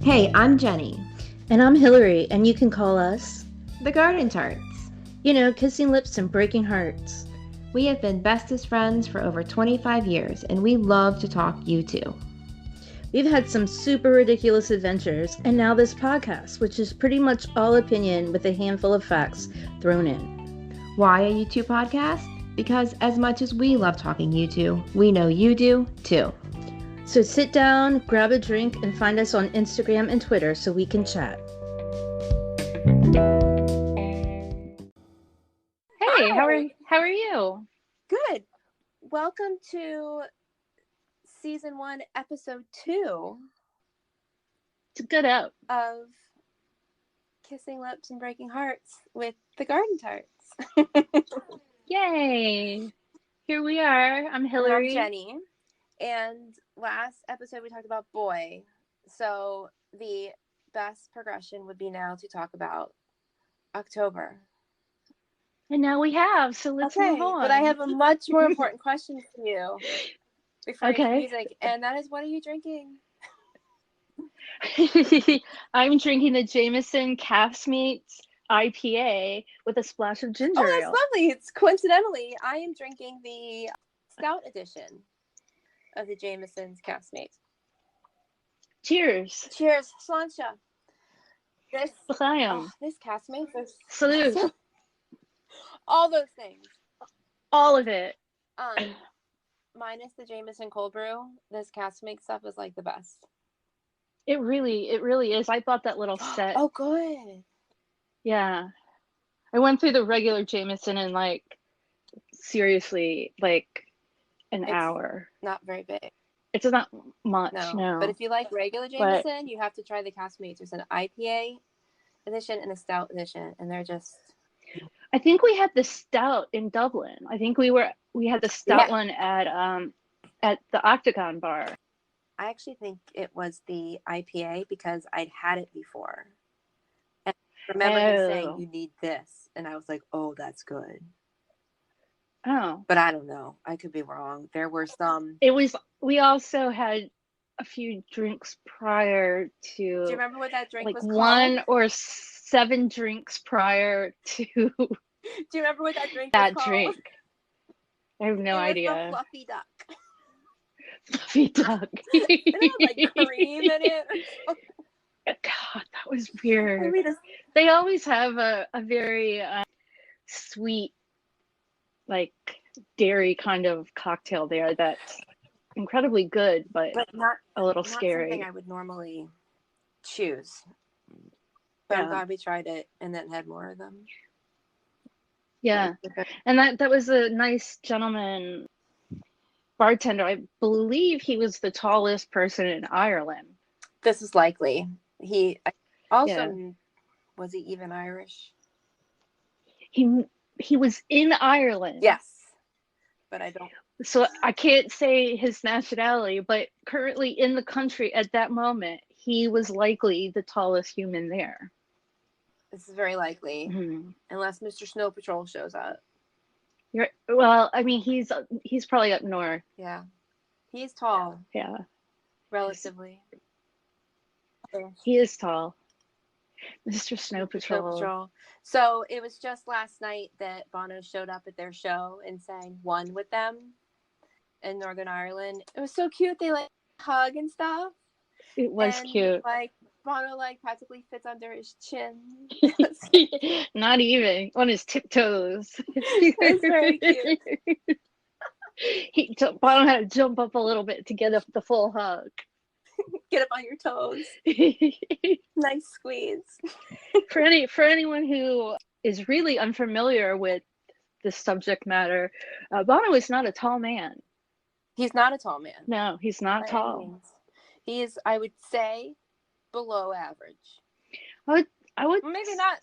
Hey, I'm Jenny. And I'm Hillary, and you can call us The Garden Tarts. You know, kissing lips and breaking hearts. We have been bestest friends for over 25 years, and we love to talk you too. We've had some super ridiculous adventures, and now this podcast, which is pretty much all opinion with a handful of facts thrown in. Why a U2 podcast? Because as much as we love talking U2, we know you do too. So sit down, grab a drink, and find us on Instagram and Twitter so we can chat. Hey, how are you? Good. Welcome to season 1, episode 2. It's a good out of Kissing Lips and Breaking Hearts with the Garden Tarts. Yay! Here we are. I'm Hillary. And I'm Jenny. And last episode we talked about boy. So the best progression would be now to talk about October. And now we have, so let's move on. But I have a much more important question for you before okay. music, and that is, what are you drinking? I'm drinking the Jameson Caskmates IPA with a splash of ginger ale. Oh, that's lovely. It's coincidentally, I am drinking the Stout edition of the Jameson's Caskmates. Cheers. Cheers. Sláinte. This Caskmates is Salute. all those things. All of it. Minus the Jameson cold brew, this Caskmates stuff is like the best. It really is. I bought that little set. Oh, good. Yeah. I went through the regular Jameson in seriously, an hour. Not very big. It's not much, no. But if you like regular Jameson, you have to try the Caskmates. There's an IPA edition and a Stout edition, and they're just... I think we had the Stout in Dublin. I think we had the Stout one at the Octagon Bar. I actually think it was the IPA because I'd had it before. And I remember him saying, you need this. And I was like, oh, that's good. Oh. But I don't know. I could be wrong. There were some... We also had a few drinks prior to... Do you remember what that drink was called? 1 or 7 drinks prior to... Do you remember what that drink was called? That drink. I have no idea. It was the Fluffy Duck. Fluffy Duck. It had cream in it. God, that was weird. They always have a very sweet, dairy kind of cocktail there that's incredibly good, but not a little scary. Not something I would normally choose. But I'm glad we tried it and then had more of them. Yeah. And that was a nice gentleman bartender. I believe he was the tallest person in Ireland. This is likely. He also was he even Irish? He was in Ireland. Yes. But I don't. So I can't say his nationality, but currently in the country at that moment, he was likely the tallest human there. This is very likely, unless Mr. Snow Patrol shows up. Well, I mean, he's probably up north. Yeah, he's tall. Yeah, relatively. He is tall, Mr. Snow Patrol. So it was just last night that Bono showed up at their show and sang "One" with them in Northern Ireland. It was so cute. They hug and stuff. It was cute. Bono practically fits under his chin. Not even on his tiptoes. It's very cute. Bono had to jump up a little bit to get up the full hug. Get up on your toes. Nice squeeze. For anyone who is really unfamiliar with this subject matter, Bono is not a tall man. He's not a tall man. No, he's not tall. He is, I would say, below average. I would maybe not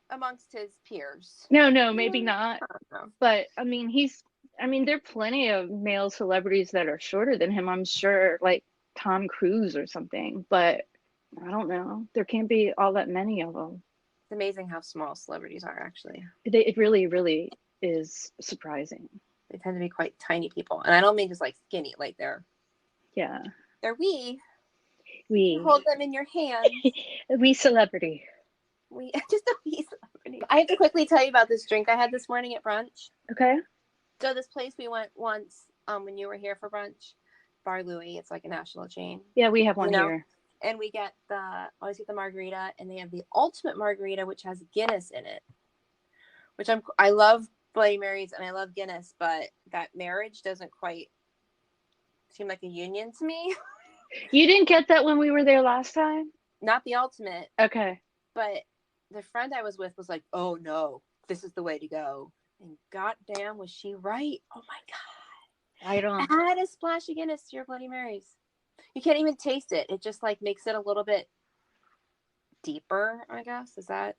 amongst his peers. No, maybe not. No. But I mean, there are plenty of male celebrities that are shorter than him, I'm sure, like Tom Cruise or something, but I don't know. There can't be all that many of them. It's amazing how small celebrities are, actually. It really, really is surprising. They tend to be quite tiny people. And I don't mean just skinny, they're wee. We hold them in your hands. we celebrity. We just a wee celebrity. I have to quickly tell you about this drink I had this morning at brunch. Okay. So this place we went once when you were here for brunch, Bar Louie. It's like a national chain. Yeah, we have one here. And we always get the margarita, and they have the ultimate margarita, which has Guinness in it. Which I love Bloody Marys and I love Guinness, but that marriage doesn't quite seem like a union to me. You didn't get that when we were there last time? Not the ultimate. Okay. But the friend I was with was like, oh no, this is the way to go. And goddamn, was she right? Oh my God. I don't. Add a splash of Guinness to your Bloody Marys. You can't even taste it. It just like makes it a little bit deeper, I guess. Is that?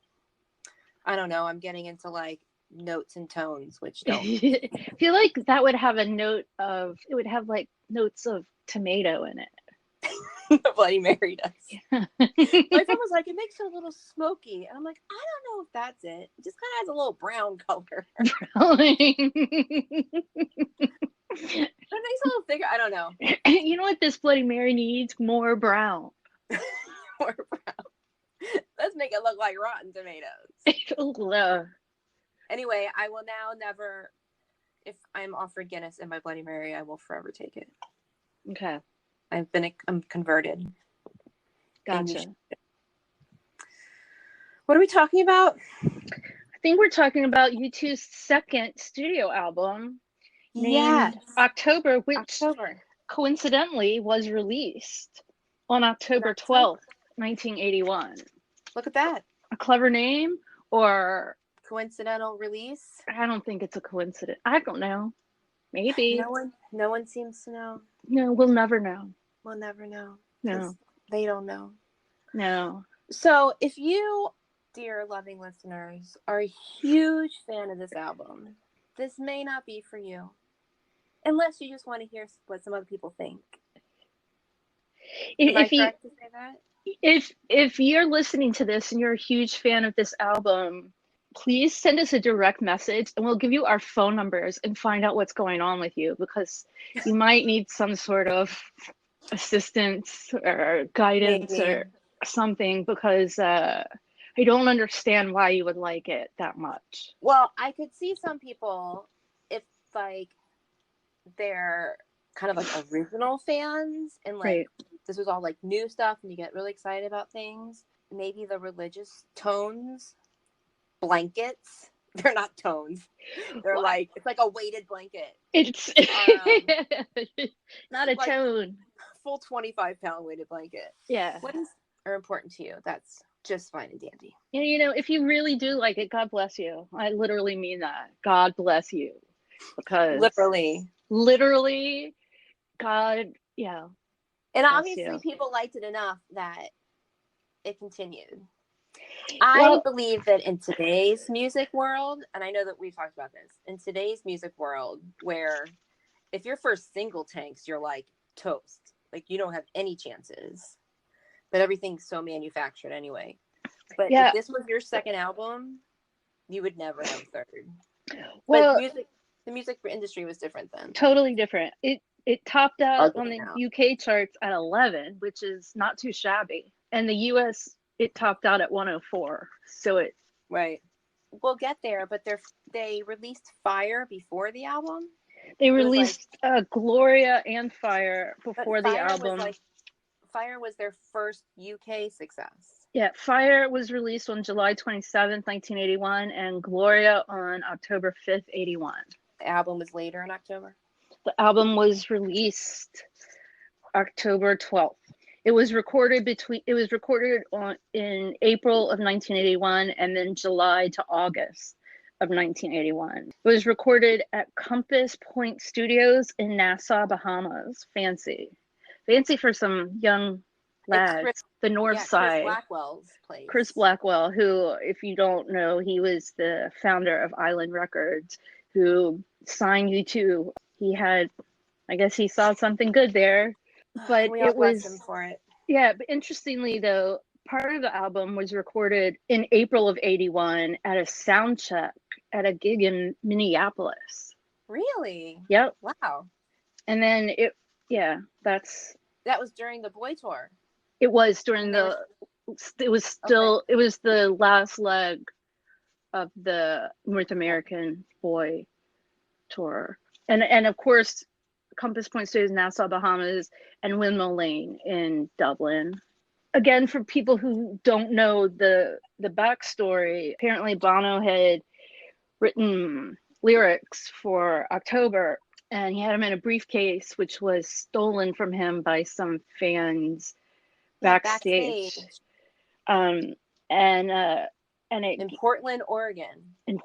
I don't know. I'm getting into like notes and tones, which don't. I feel like that would have it would have like notes of tomato in it. The Bloody Mary does. Yeah. My friend was like, it makes it a little smoky. And I'm like, I don't know if that's it. It just kind of has a little brown color. It makes it a little thicker. I don't know. You know what this Bloody Mary needs? More brown. More brown. Let's make it look like rotten tomatoes. Anyway, I will now never, if I'm offered Guinness in my Bloody Mary, I will forever take it. Okay. I'm converted. Gotcha. What are we talking about? I think we're talking about U2's second studio album named October, which coincidentally was released on October 12th, 1981. Look at that. A clever name or coincidental release? I don't think it's a coincidence. I don't know. Maybe. No one seems to know. No, we'll never know. We'll never know. No. They don't know. No. So if you, dear loving listeners, are a huge fan of this album, this may not be for you. Unless you just want to hear what some other people think. Am I correct to say that? If you're listening to this and you're a huge fan of this album, please send us a direct message and we'll give you our phone numbers and find out what's going on with you, because you might need some sort of assistance or guidance or something, because I don't understand why you would like it that much. Well, I could see some people, if like they're kind of like original fans and like this was all like new stuff and you get really excited about things, maybe the religious tones, blankets, they're not tones, they're like, it's like a weighted blanket, it's not a like tone, full 25-pound weighted blanket, what are important to you, that's just fine and dandy. And you know, if you really do like it, God bless you. I literally mean that. God bless you, because literally God, and obviously people liked it enough that it continued. I believe that in today's music world, and I know that we've talked about this, in today's music world, where if your first single tanks, you're like toast, like you don't have any chances, but everything's so manufactured anyway. But if this was your second album, you would never have a third. Well, but the music industry was different then. Totally different. It topped out on the UK charts at 11, which is not too shabby. And the US, it topped out at 104. So it we'll get there, but they released Fire before the album. They released Gloria and Fire before the album. Fire was their first UK success. Yeah, Fire was released on July 27th, 1981, and Gloria on October 5th, 81. The album was later in October? The album was released October 12th. It was recorded in April of 1981 and then July to August of 1981. It was recorded at Compass Point Studios in Nassau, Bahamas. Fancy for some young lads. The North Side. Chris Blackwell's place. Chris Blackwell, who, if you don't know, he was the founder of Island Records, who signed U2. He had, I guess he saw something good there, but we all bless him for it. Yeah, but interestingly though, part of the album was recorded in April of 81 at a sound check at a gig in Minneapolis. Really? Yep. Wow. And then that was during the Boy Tour. It was during it was the last leg of the North American Boy tour. And of course, Compass Point Studios, Nassau, Bahamas, and Windmill Lane in Dublin. Again, for people who don't know the backstory, apparently Bono had written lyrics for October, and he had them in a briefcase, which was stolen from him by some fans backstage. And it in Portland, Oregon. And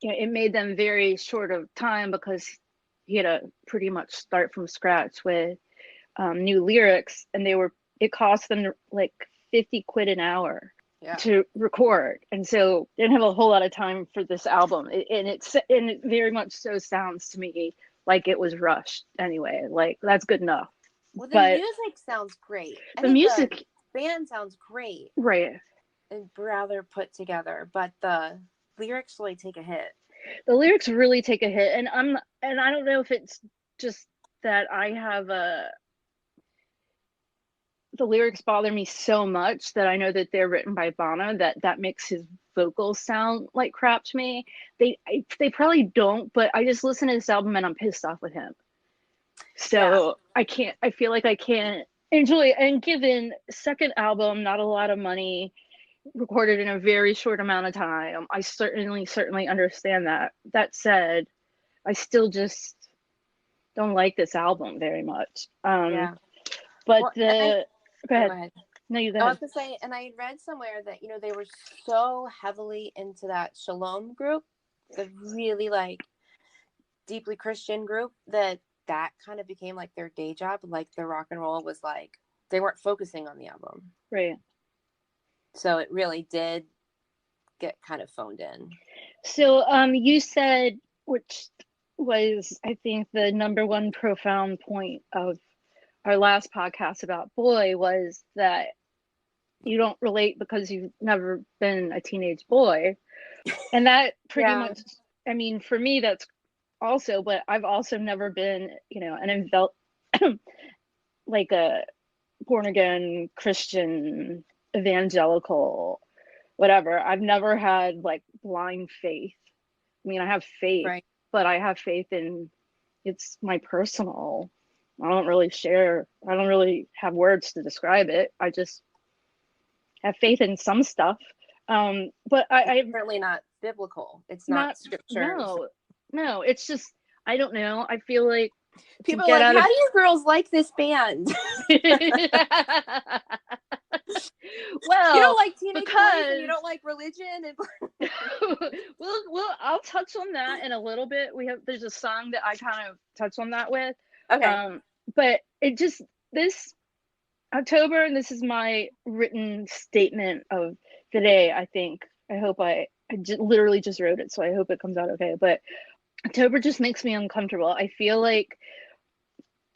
it made them very short of time because he had to pretty much start from scratch with new lyrics, and it cost them like 50 quid an hour to record, and so they didn't have a whole lot of time for this album. And it very much so sounds to me like it was rushed anyway. Like, that's good enough. Well, the music sounds great. The band sounds great, right? And rather put together, but the lyrics really take a hit. The lyrics really take a hit, and I don't know if it's just that I have the lyrics bother me so much that I know that they're written by Bono, that makes his vocals sound like crap to me. They probably don't, but I just listen to this album and I'm pissed off with him. So I feel like I can't enjoy it. And given second album, not a lot of money, recorded in a very short amount of time, I certainly understand that. That said, I still just don't like this album very much. But go ahead. No, you go ahead. I was to say, and I read somewhere that they were so heavily into that Shalom group, the really like deeply Christian group, that kind of became like their day job. Like the rock and roll was like they weren't focusing on the album, right? So it really did get kind of phoned in. So you said, which was I think the number one profound point of our last podcast about Boy, was that you don't relate because you've never been a teenage boy. And that pretty much, I mean, for me, that's also, but I've also never been, like a born again Christian, evangelical, whatever. I've never had like blind faith. I mean, I have faith, but I have faith in, it's my personal. I don't really have words to describe it. I just have faith in some stuff. But I'm certainly not biblical. It's not scripture. No, it's just, I don't know. I feel like people are like, how do you girls like this band? Well, you don't like teenage boys and you don't like religion, and well, I'll touch on that in a little bit. There's a song that I kind of touch on that with. Okay. But it just, this October, and this is my written statement of the day, I think. I hope I literally just wrote it, so I hope it comes out okay. But October just makes me uncomfortable. I feel like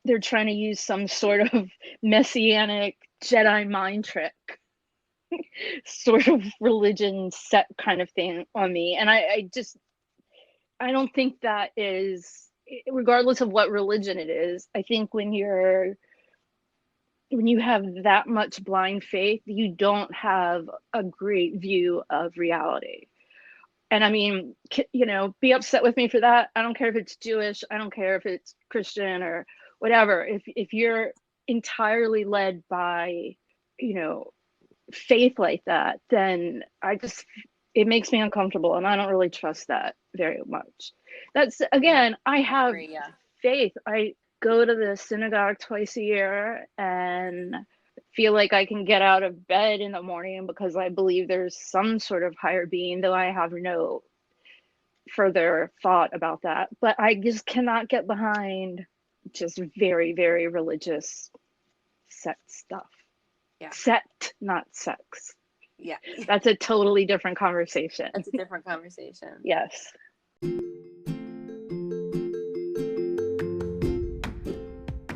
they're trying to use some sort of messianic Jedi mind trick sort of religion set kind of thing on me. And I don't think that is, regardless of what religion it is, I think when you have that much blind faith, you don't have a great view of reality. And I mean, be upset with me for that. I don't care if it's Jewish. I don't care if it's Christian or whatever. If you're entirely led by, faith like that, then it makes me uncomfortable, and I don't really trust that very much. That's, again, I have faith. I go to the synagogue twice a year and feel like I can get out of bed in the morning because I believe there's some sort of higher being, though I have no further thought about that. But I just cannot get behind just very, very religious sect stuff. Yeah. Sect, not sex. Yeah. That's a totally different conversation. That's a different conversation. Yes.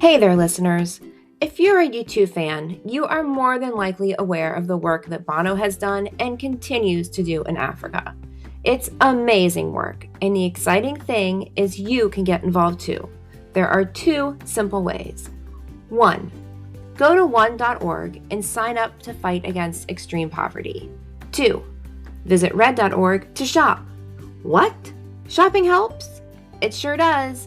Hey there, listeners. If you're a U2 fan, you are more than likely aware of the work that Bono has done and continues to do in Africa. It's amazing work, and the exciting thing is you can get involved too. There are 2 simple ways. 1, Go to one.org and sign up to fight against extreme poverty. 2. Visit red.org to shop. What? Shopping helps? It sure does.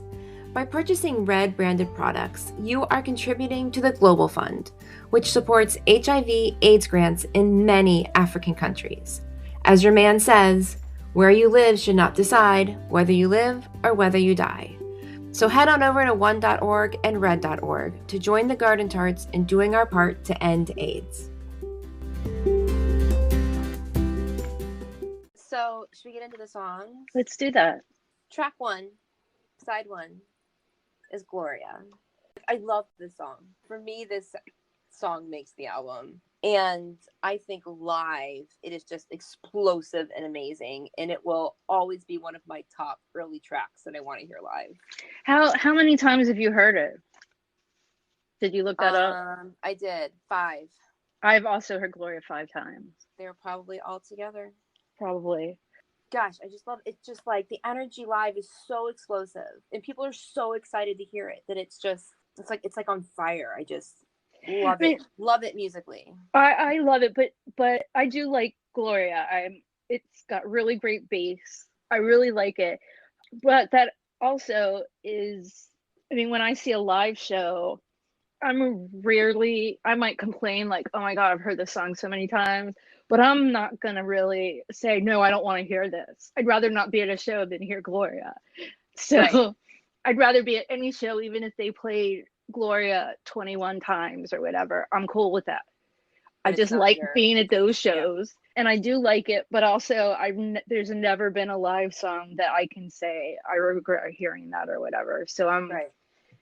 By purchasing Red branded products, you are contributing to the Global Fund, which supports HIV/AIDS grants in many African countries. As your man says, where you live should not decide whether you live or whether you die. So head on over to one.org and red.org to join the Garden Tarts in doing our part to end AIDS. So, should we get into the songs? Let's do that. Track 1, side 1, is Gloria. I love this song. For me, this song makes the album. And I think live, it is just explosive and amazing. And it will always be one of my top early tracks that I want to hear live. How many times have you heard it? Did you look that up? I did. 5. I've also heard Gloria 5 times. They're probably all together. Probably. Gosh, I just love it. It's just like the energy live is so explosive. And people are so excited to hear it that it's like on fire. I just love it. Love it musically. I love it, but I do like Gloria. It's got really great bass. I really like it. But that also is, I mean, when I see a live show, I might complain like, oh my God, I've heard this song so many times, but I'm not gonna really say, no, I don't want to hear this. I'd rather not be at a show than hear Gloria. So right. I'd rather be at any show, even if they played Gloria 21 times or whatever. I'm cool with that. I just like being at those shows, and I do like it, but also there's never been a live song that I can say I regret hearing that or whatever. So I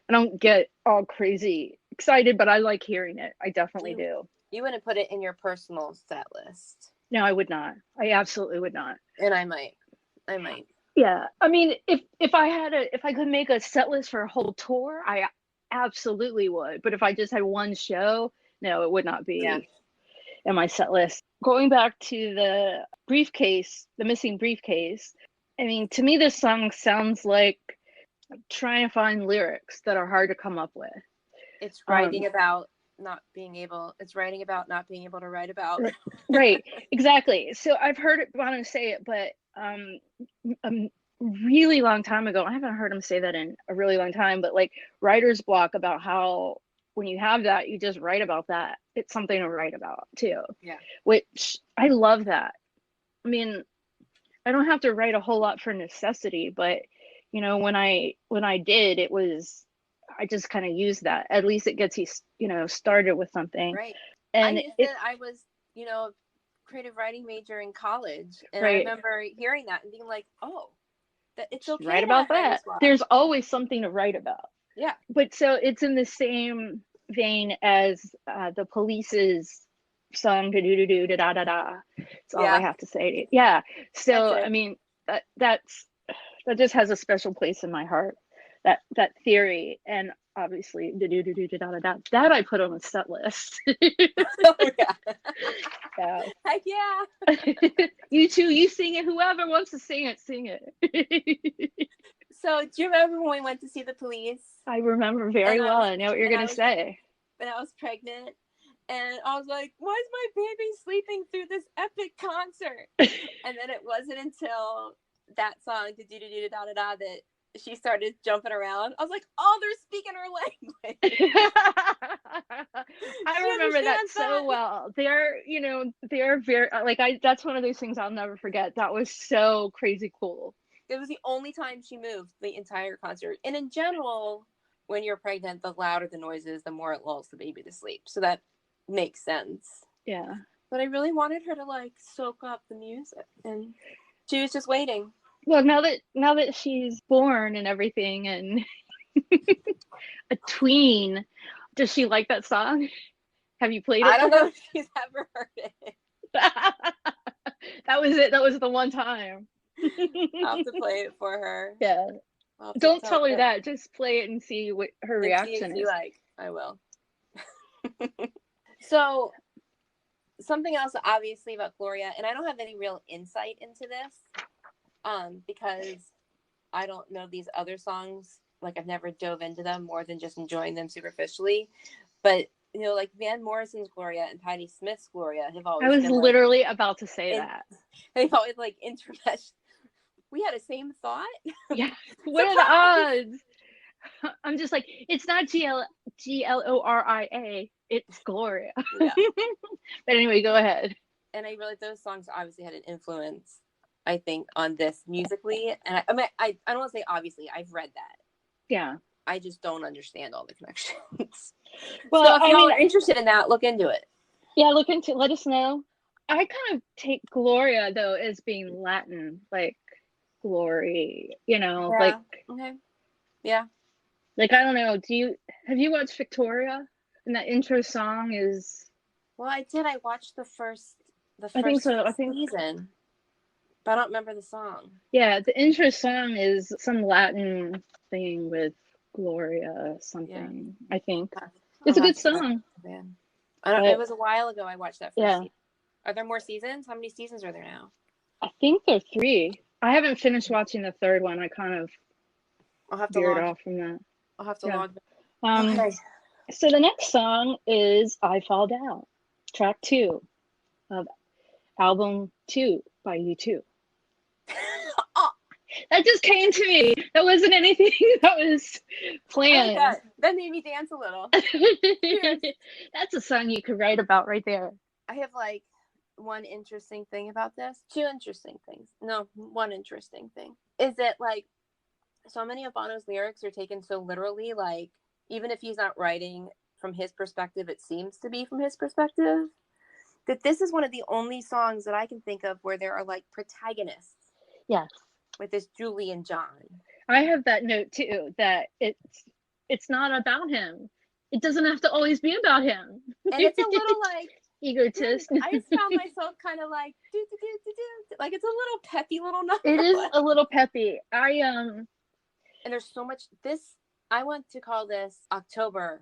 don't get all crazy excited, but I like hearing it. I definitely do. You wouldn't put it in your personal set list? No, I would not. I absolutely would not. And I might. Yeah, I mean, if I could make a set list for a whole tour, I absolutely would. But if I just had one show, no, it would not be in my set list. Going back to the missing briefcase. I mean, to me, this song sounds like trying to find lyrics that are hard to come up with. It's writing about not being able to write about. Right, exactly. So I've heard Bono say it, but a really long time ago, I haven't heard him say that in a really long time, but like writer's block, about how when you have that, you just write about that. It's something to write about too. Yeah. Which I love that. I mean, I don't have to write a whole lot for necessity, but you know, when I did, I just kind of used that. At least it gets you started with something. Right. And I was, creative writing major in college, and I remember hearing that and being like, oh, that it's okay. Write about that. There's always something to write about. Yeah. But so it's in the same vein as the Police's song "Do do do da da da." That's all I have to say. Yeah. So I mean, that just has a special place in my heart. That theory, and obviously do do do do da da da. That I put on a set list. Oh yeah. Yeah. Heck yeah. You too. You sing it. Whoever wants to sing it, sing it. So, do you remember when we went to see the Police? I remember very well. I know what you're gonna say. When I was pregnant, and I was like, "Why is my baby sleeping through this epic concert?" And then it wasn't until that song, "Do do do da da da," that she started jumping around. I was like, "Oh, they're speaking her language." I remember that so well. They're very that's one of those things I'll never forget. That was so crazy cool. It was the only time she moved the entire concert. And in general, when you're pregnant, the louder the noise is, the more it lulls the baby to sleep. So that makes sense. Yeah. But I really wanted her to soak up the music, and she was just waiting. Well, now that she's born and everything, and a tween, does she like that song? Have you played it? I don't know if she's ever heard it. That was it. That was the one time. I'll have to play it for her. Yeah. Don't tell her that. Just play it and see what her reaction is. I will. So, something else, obviously, about Gloria, and I don't have any real insight into this, because I don't know these other songs. I've never dove into them more than just enjoying them superficially. But you know, like Van Morrison's Gloria and Patti Smith's Gloria have always I was been literally about to say that. They've always like intermeshed. We had the same thought. Yeah. What are the odds? I'm just like, it's not Gloria. It's Gloria. Yeah. But anyway, go ahead. And I realized those songs obviously had an influence, I think, on this musically. And I mean, I don't want to say obviously. I've read that. Yeah. I just don't understand all the connections. Well, so if y'all are interested in that, look into it. Yeah, let us know. I kind of take Gloria though as being Latin, like glory, like okay. Yeah. Like, I don't know, have you watched Victoria? And that intro song is... Well, I did. I watched the first season, but I don't remember the song. Yeah, the intro song is some Latin thing with Gloria something, yeah. I think. It's a good song. It was a while ago I watched that first season. Are there more seasons? How many seasons are there now? I think there are 3. I haven't finished watching the 3rd one. I kind of veered off from that. I'll have to log. Okay. So the next song is I Fall Down, track 2 of album 2 by U2. Oh. That just came to me. That wasn't anything that was planned. That made me dance a little. That's a song you could write about right there. I have like one interesting thing about this. 2 interesting things. No, one interesting thing is that like so many of Bono's lyrics are taken so literally, like even if he's not writing from his perspective, it seems to be from his perspective. That this is one of the only songs that I can think of where there are like protagonists. Yes. With this Julie and John. I have that note too, that it's not about him. It doesn't have to always be about him. And it's a little like egotist. I just found myself kind of like like it's a little peppy little number. It is a little peppy. And there's so much I want to call this October :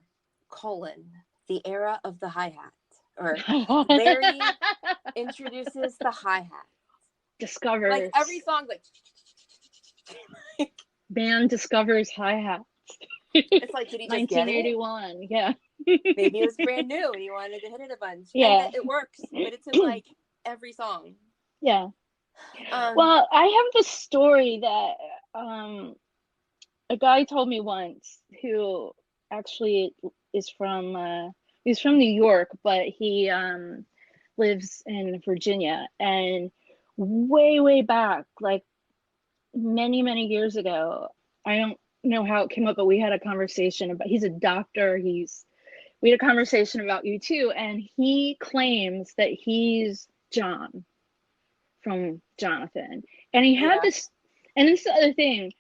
the era of the hi-hat. Or Larry introduces the hi-hat. Discovers. Like every song like band discovers hi-hats. It's like, did he just 1981, get it? Yeah. Maybe it was brand new and he wanted to hit it a bunch. Yeah. And it works, but it's in like every song. Yeah. Well, I have this story that a guy told me once who actually is from he's from New York, but he lives in Virginia. And way back, like many years ago, I don't know how it came up, but we had a conversation about, he's a doctor, we had a conversation about U2, and he claims that he's John from Jonathan. And he had this, and this is the other thing,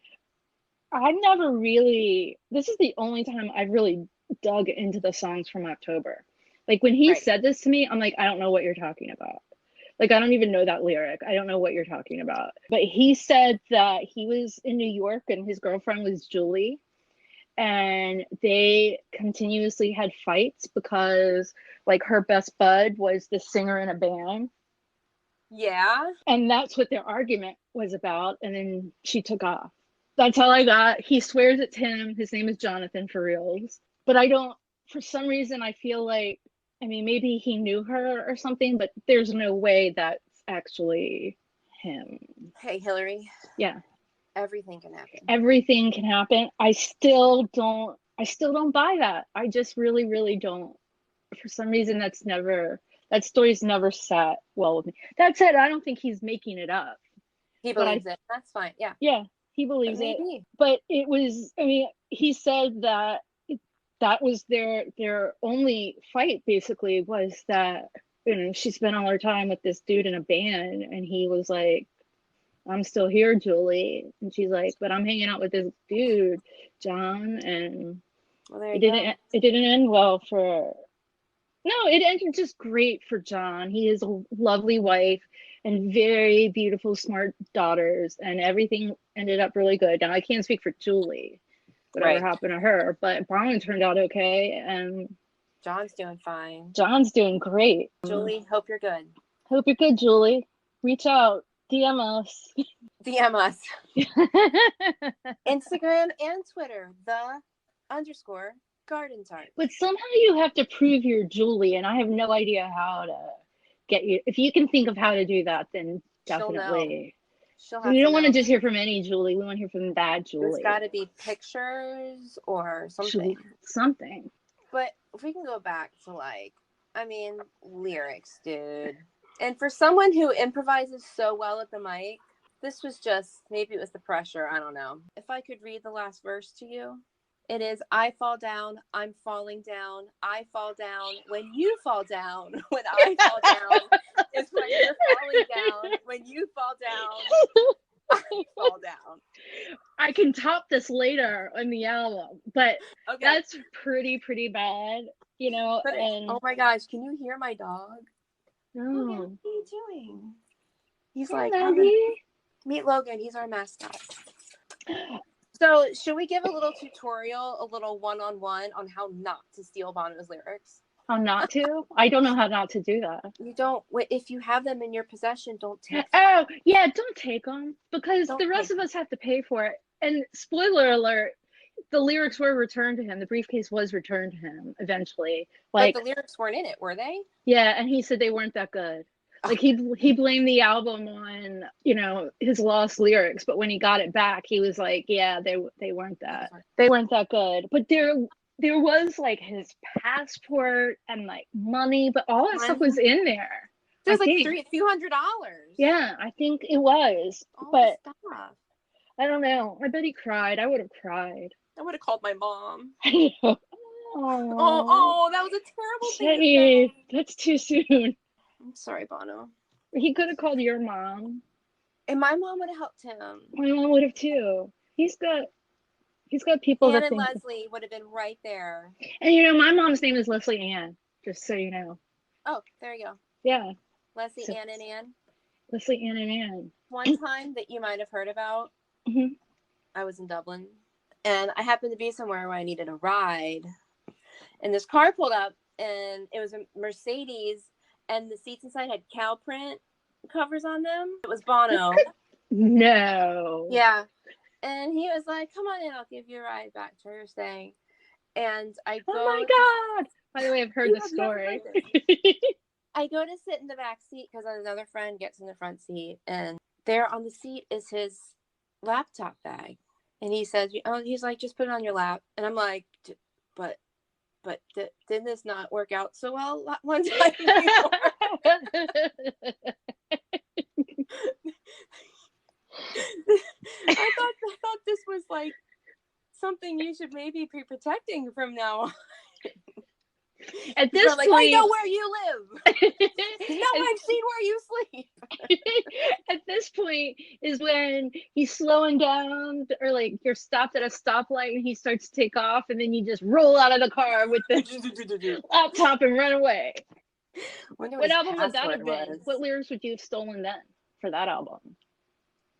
this is the only time I've really dug into the songs from October. Like when he said this to me, I'm like, I don't know what you're talking about. Like, I don't even know that lyric. I don't know what you're talking about. But he said that he was in New York and his girlfriend was Julie. And they continuously had fights because, like, her best bud was the singer in a band. Yeah. And that's what their argument was about. And then she took off. That's all I got. He swears it's him. His name is Jonathan for reals. But for some reason, I feel like, maybe he knew her or something, but there's no way that's actually him. Hey, Hillary. Yeah. Everything can happen. Everything can happen. I still don't buy that. I just really don't. For some reason, that story's never sat well with me. That said, I don't think he's making it up. He believes it. That's fine. Yeah. Yeah, he believes it. But it was, he said that was their only fight, basically, was that she spent all her time with this dude in a band, and he was like, I'm still here, Julie. And she's like, but I'm hanging out with this dude, John. And it didn't end well it ended just great for John. He has a lovely wife and very beautiful, smart daughters, and everything ended up really good. Now I can't speak for Julie, whatever happened to her, but Bono turned out okay, and John's doing fine. John's doing great. Julie, hope you're good. Hope you're good, Julie. Reach out, DM us. DM us. Instagram and Twitter, _, garden tart. But somehow you have to prove you're Julie, and I have no idea how to get you. If you can think of how to do that, then definitely. She'll We don't want to know. just hear from any Julie. We want to hear from that Julie. There's got to be pictures or something. Something. But if we can go back to lyrics, dude. And for someone who improvises so well at the mic, this was just, maybe it was the pressure, I don't know. If I could read the last verse to you, it is, I fall down, I'm falling down, I fall down, when you fall down, when I fall down, it's when you're falling down, when you fall down, I fall down. I can top this later on the album, but okay. That's pretty bad, you know. Oh my gosh, can you hear my dog? No. Logan, what are you doing? He's meet Logan. He's our mascot. So, should we give a little tutorial, a little one-on-one on how not to steal Bono's lyrics? How not to? I don't know how not to do that. You don't. If you have them in your possession, don't take them. Oh, yeah, don't take them because the rest of us have to pay for it. And spoiler alert, the lyrics were returned to him. The briefcase was returned to him eventually. But the lyrics weren't in it, were they? Yeah, and he said they weren't that good. Like he blamed the album on, you know, his lost lyrics, but when he got it back, he was like, yeah, they weren't that good. But there was like his passport and like money, but all that stuff was in there. There's like a few $100. Yeah, I think it was. But I don't know. I bet he cried. I would have cried. I would have called my mom. Oh, that was a terrible thing. That's too soon. I'm sorry, Bono. He could have called your mom. And my mom would have helped him. My mom would have too. He's got people Ann that and think... Leslie would have been right there. And you know, my mom's name is Leslie Ann, just so you know. Oh, there you go. Yeah. Leslie Ann and Ann. Leslie Ann and Ann. One time that you might have heard about, I was in Dublin, and I happened to be somewhere where I needed a ride. And this car pulled up, and it was a Mercedes, and the seats inside had cow print covers on them. It was Bono. No. Yeah. And he was like, come on in, I'll give you a ride back to where you're staying. And I go. Oh my God. By the way, I've heard the story. I go to sit in the back seat because another friend gets in the front seat. And there on the seat is his laptop bag. And he says, he's like, just put it on your lap. And I'm like, but didn't this not work out so well one time before? I thought this was like something you should maybe be protecting from now on. At this point, I know where you live. Now I've seen where you sleep. At this point is when he's slowing down, or like you're stopped at a stoplight and he starts to take off, and then you just roll out of the car with the laptop and run away. What album would that have been? What lyrics would you have stolen then for that album?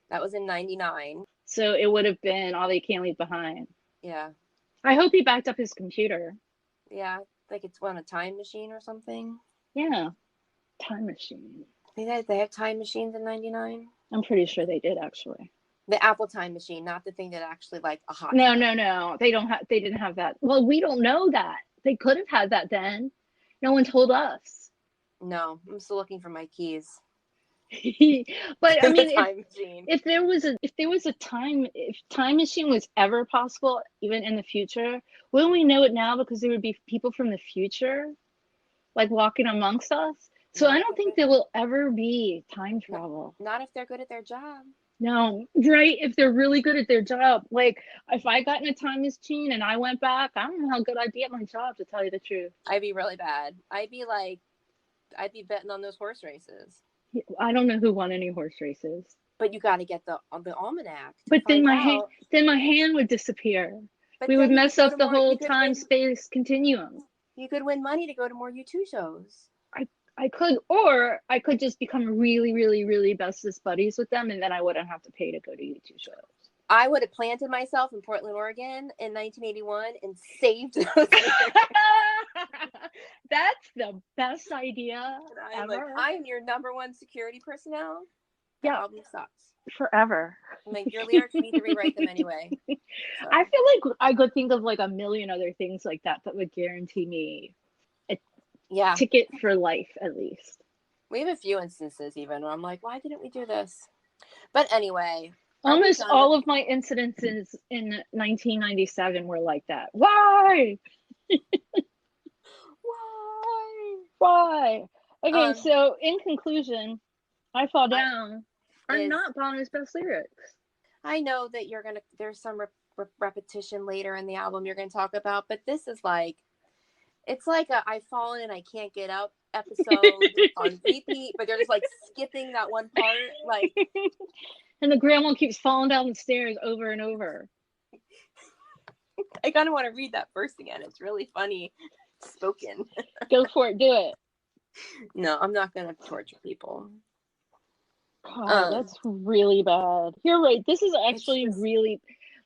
That was in 99. So it would have been All That You Can't Leave Behind. Yeah. I hope he backed up his computer. Yeah. Like it's on a time machine or something. Yeah. Time machine. They had time machines in 99? I'm pretty sure they did, actually. The Apple time machine, not the thing that actually like a hot. No. They didn't have that. Well, we don't know that. They could have had that then. No one told us. No, I'm still looking for my keys. But I mean, if there was a time machine was ever possible, even in the future, wouldn't we know it now? Because there would be people from the future, like walking amongst us. So I don't think there will ever be time travel. Not if they're good at their job. No, right? If they're really good at their job. Like if I got in a time machine and I went back, I don't know how good I'd be at my job, to tell you the truth. I'd be really bad. I'd be betting on those horse races. I don't know who won any horse races. But you got to get the almanac. But then my hand would disappear. But we would mess up the whole time-space continuum. You could win money to go to more U2 shows. I could, or I could just become really, really, really bestest buddies with them, and then I wouldn't have to pay to go to U2 shows. I would have planted myself in Portland, Oregon in 1981 and saved those. That's the best idea ever. I am your number one security personnel. That album sucks. Forever. Like, your lyrics need to rewrite them anyway. So. I feel like I could think of like a million other things like that would guarantee me a ticket for life, at least. We have a few instances even where I'm like, why didn't we do this? But anyway. Almost all of my incidences in 1997 were like that. Why? Why? Okay, so in conclusion, I Fall Down are not Bono's best lyrics. I know that there's some repetition later in the album you're gonna talk about, but this is like, it's like a I've fallen and I can't get up episode on repeat, but they're just like skipping that one part, like. And the grandma keeps falling down the stairs over and over. I kind of want to read that verse again. It's really funny spoken. Go for it. Do it. No, I'm not going to torture people. God, that's really bad. You're right. This is actually really,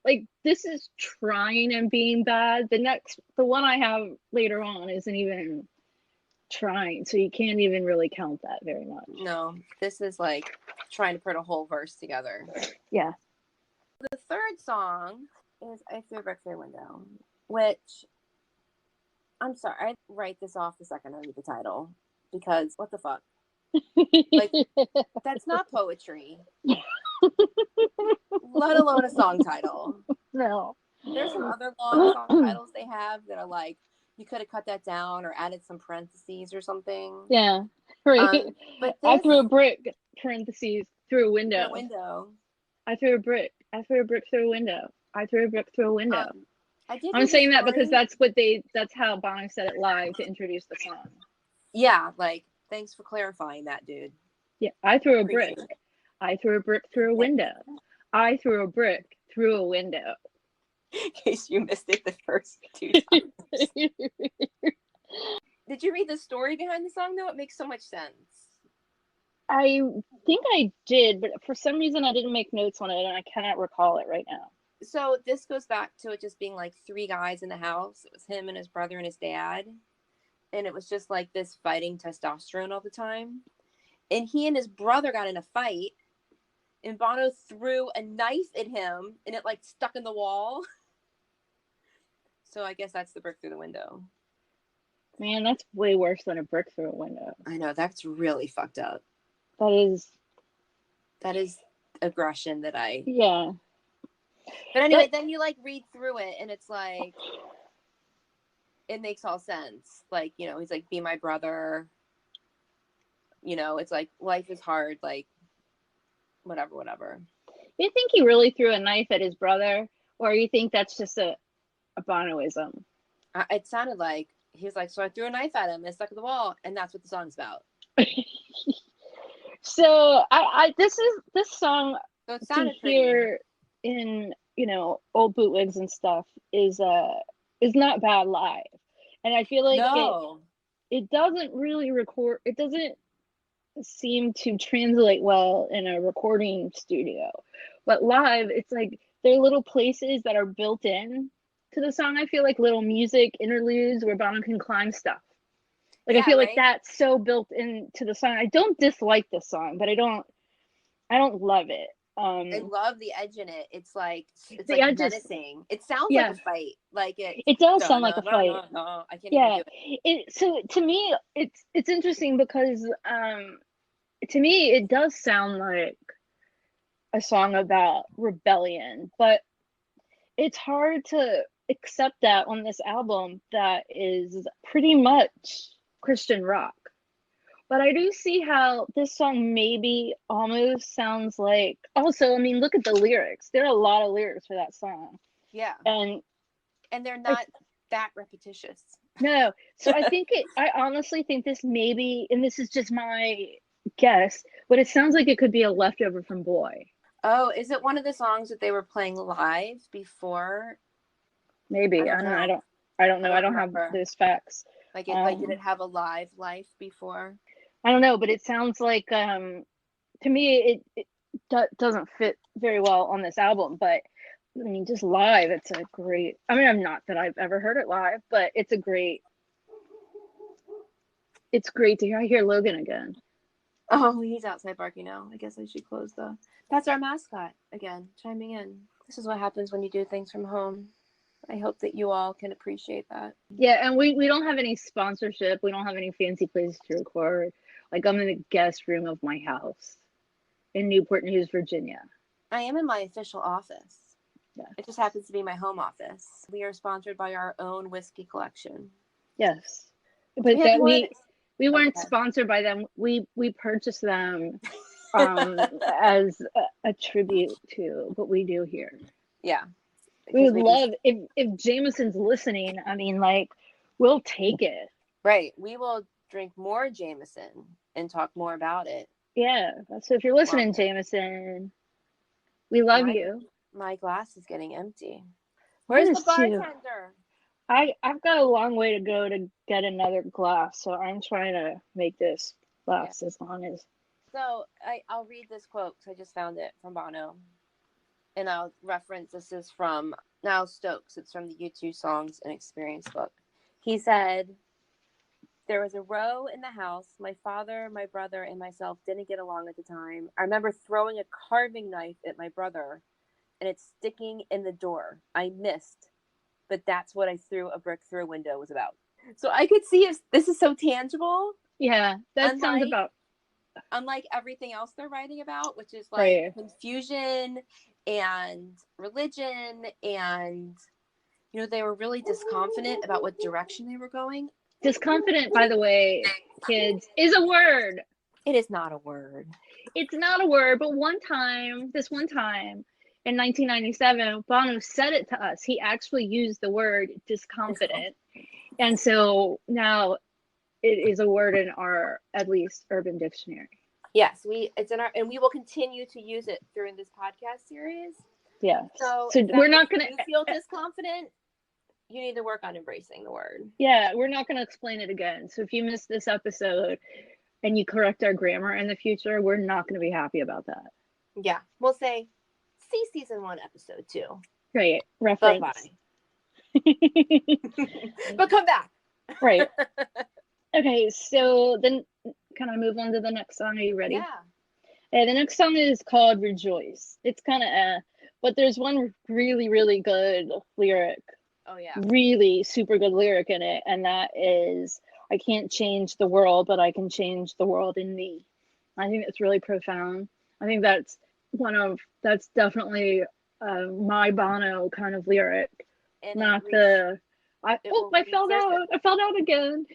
like, this is trying and being bad. The one I have later on isn't even trying, so you can't even really count that very much. No, this is like trying to put a whole verse together. Yeah. The third song is I Threw a Brick Through a Window, which, I'm sorry, I write this off the second I read the title, because what the fuck? Like, that's not poetry. Let alone a song title. No. There's some other long song titles they have that are like, you could have cut that down or added some parentheses or something. Yeah. Right. But I threw a brick, parentheses, through a window. I threw a brick through a window. I threw a brick through a window. I'm saying that because that's how Bono said it live to introduce the song. Yeah, like, thanks for clarifying that, dude. Yeah, I threw a brick. I threw a brick through a window. I threw a brick through a window. In case you missed it the first 2 times. Did you read the story behind the song, though? It makes so much sense. I think I did, but for some reason I didn't make notes on it, and I cannot recall it right now. So this goes back to it just being like 3 guys in the house. It was him and his brother and his dad. And it was just like this fighting testosterone all the time. And he and his brother got in a fight. And Bono threw a knife at him, and it like stuck in the wall. So I guess that's the brick through the window. Man, that's way worse than a brick through a window. I know, that's really fucked up. That is aggression that I... Yeah. But anyway, then you like read through it, and it's like, it makes all sense. Like, you know, he's like, be my brother. You know, it's like, life is hard, like, whatever. You think he really threw a knife at his brother, or you think that's just a Bonoism? It sounded like he was like, so I threw a knife at him and stuck at the wall, and that's what the song's about. So this song, so it sounded to hear in, you know, old bootlegs and stuff is not bad live, and I feel like it doesn't really record. It doesn't seem to translate well in a recording studio, but live it's like there are little places that are built in to the song. I feel like little music interludes where Bono can climb stuff. Like, I feel like that's so built into the song. I don't dislike this song, but I don't love it. I love the edge in it. It's like menacing. It sounds like a fight. Like it does sound like a fight. No, I can't even do it. So to me, it's interesting because to me it does sound like a song about rebellion, but it's hard to accept that on this album that is pretty much Christian rock. But I do see how this song maybe almost sounds like, also, I mean, look at the lyrics. There are a lot of lyrics for that song. Yeah. And they're not that repetitious. No. So I honestly think this maybe, and this is just my guess, but it sounds like it could be a leftover from Boy. Oh, is it one of the songs that they were playing live before? Maybe. I don't know. I don't have those facts. Like, did it have a live life before? I don't know, but it sounds like, to me, it doesn't fit very well on this album. But I mean, just live, it's a great. I mean, I'm not that I've ever heard it live, but it's great to hear. I hear Logan again. Oh, he's outside barking now. I guess I should close the... That's our mascot again, chiming in. This is what happens when you do things from home. I hope that you all can appreciate that. Yeah, and we don't have any sponsorship. We don't have any fancy places to record. Like, I'm in the guest room of my house in Newport News, Virginia. I am in my official office. Yeah. It just happens to be my home office. We are sponsored by our own whiskey collection. Yes. But we weren't sponsored by them. We purchased them as a tribute to what we do here. Yeah. We would love if Jameson's listening. I mean, like, we'll take it. Right. We will drink more Jameson and talk more about it. Yeah. So if you're listening, Jameson, we love you. My glass is getting empty. Where's the bartender? I've got a long way to go to get another glass, so I'm trying to make this last as long as. So I'll read this quote because I just found it from Bono. And I'll reference, this is from Niall Stokes. It's from the U2 Songs and Experience book. He said, "There was a row in the house. My father, my brother, and myself didn't get along at the time. I remember throwing a carving knife at my brother, and it's sticking in the door. I missed, but that's what I threw a brick through a window was about." So I could see if this is so tangible. Yeah, that sounds about. Unlike everything else they're writing about, which is like confusion and religion, and they were really disconfident about what direction they were going. Disconfident, by the way, kids, is a word. It is not a word. It's not a word, but one time in 1997, Bono said it to us. He actually used the word disconfident. And so now it is a word in our, at least, Urban Dictionary. Yes, it's in our, and we will continue to use it during this podcast series. Yeah. So we're not going to. You feel disconfident, you need to work on embracing the word. Yeah, we're not going to explain it again. So if you missed this episode and you correct our grammar in the future, we're not going to be happy about that. Yeah, we'll say, see season 1, episode 2. Right. Reference. Bye-bye. But come back. Right. Okay, so then can I move on to the next song? Are you ready? Yeah. The next song is called Rejoice. It's kind of but there's one really, really good lyric. Oh, yeah. Really super good lyric in it. And that is, "I can't change the world, but I can change the world in me." I think that's really profound. I think that's definitely my Bono kind of lyric. And not I fell down. I fell down again.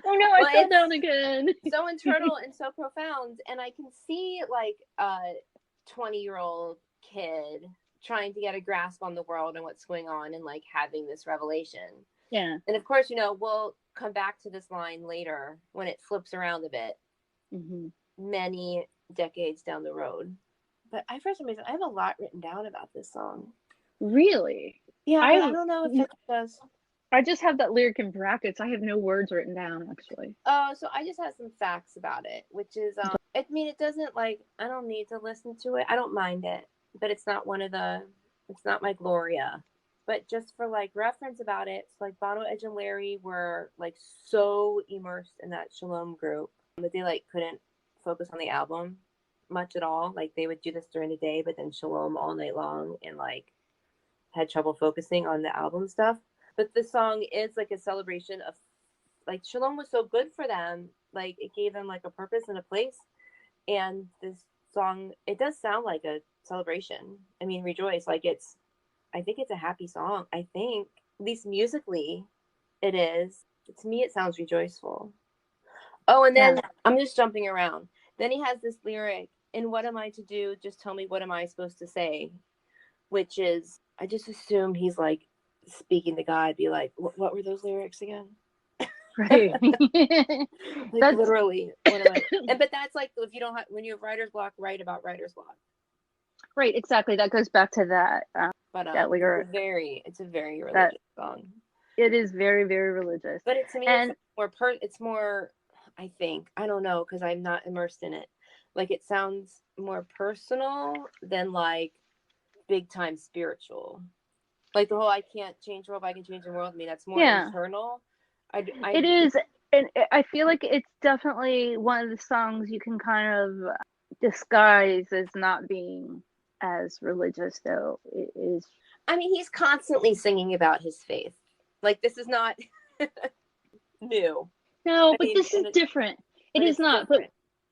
Oh no, I fell down again. So internal and so profound. And I can see like a 20-year-old kid trying to get a grasp on the world and what's going on and like having this revelation. Yeah. And of course, we'll come back to this line later when it flips around a bit. Mm-hmm. Many decades down the road. But for some reason, I have a lot written down about this song. Really? Yeah, I don't know if it does. I just have that lyric in brackets. I have no words written down, actually. Oh, so I just have some facts about it, which is, it doesn't I don't need to listen to it. I don't mind it, but it's not it's not my Gloria. But just for reference about it, so Bono, Edge, and Larry were so immersed in that Shalom group that they couldn't focus on the album much at all. They would do this during the day, but then Shalom all night long, and had trouble focusing on the album stuff. But the song is a celebration of Shalom was so good for them. It gave them a purpose and a place. And this song, it does sound like a celebration. I mean, Rejoice, I think it's a happy song. I think, at least musically, it is. To me, it sounds rejoiceful. Oh, and then I'm just jumping around. Then he has this lyric, "And what am I to do? Just tell me, what am I supposed to say?" Which is, I just assume he's speaking to God, be what were those lyrics again? Right. That's literally what am I? But that's if you don't have, when you have writer's block, write about writer's block. Right, exactly. That goes back to that. That lyric. It's a very religious song. It is very, very religious. But to me, it's more. I think, I don't know, because I'm not immersed in it. It sounds more personal than big time spiritual. The whole "I can't change the world, but I can change the world." I mean, that's more internal. It is. And I feel like it's definitely one of the songs you can kind of disguise as not being as religious, though it is. I mean, he's constantly singing about his faith. Like, this is not new. No, but this is different. It is not, but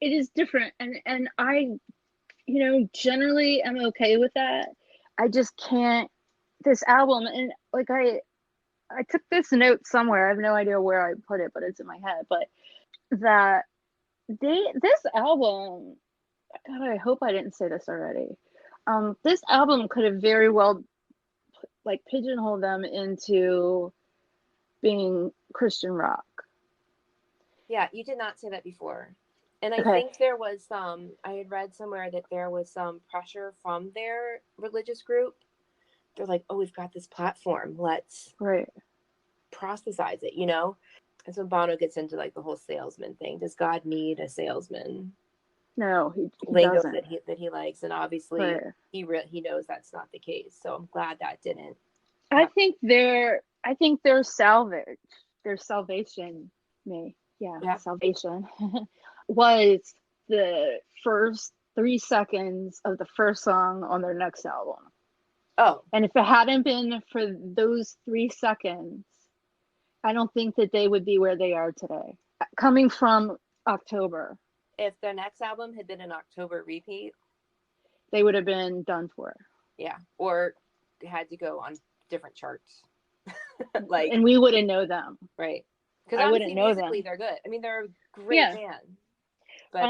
it is different. And I, generally am okay with that. I just can't, this album, and like I took this note somewhere. I have no idea where I put it, but it's in my head. But that this album, God, I hope I didn't say this already. This album could have very well like pigeonholed them into being Christian rock. Yeah, you did not say that before. And I think there was some, I had read somewhere that there was some pressure from their religious group. They're like, oh, we've got this platform. Let's proselytize it, And so Bono gets into like the whole salesman thing. Does God need a salesman? No, he lingo doesn't. that he likes, and obviously he knows that's not the case. So I'm glad that didn't. I think their salvage, their salvation, salvation was the first 3 seconds of the first song on their next album. Oh, and if it hadn't been for those 3 seconds, I don't think that they would be where they are today. Coming from October. If their next album had been an October repeat, they would have been done for. Yeah, or had to go on different charts. And we wouldn't know them, right? Because I wouldn't know musically them. They're good. I mean, they're a great band. But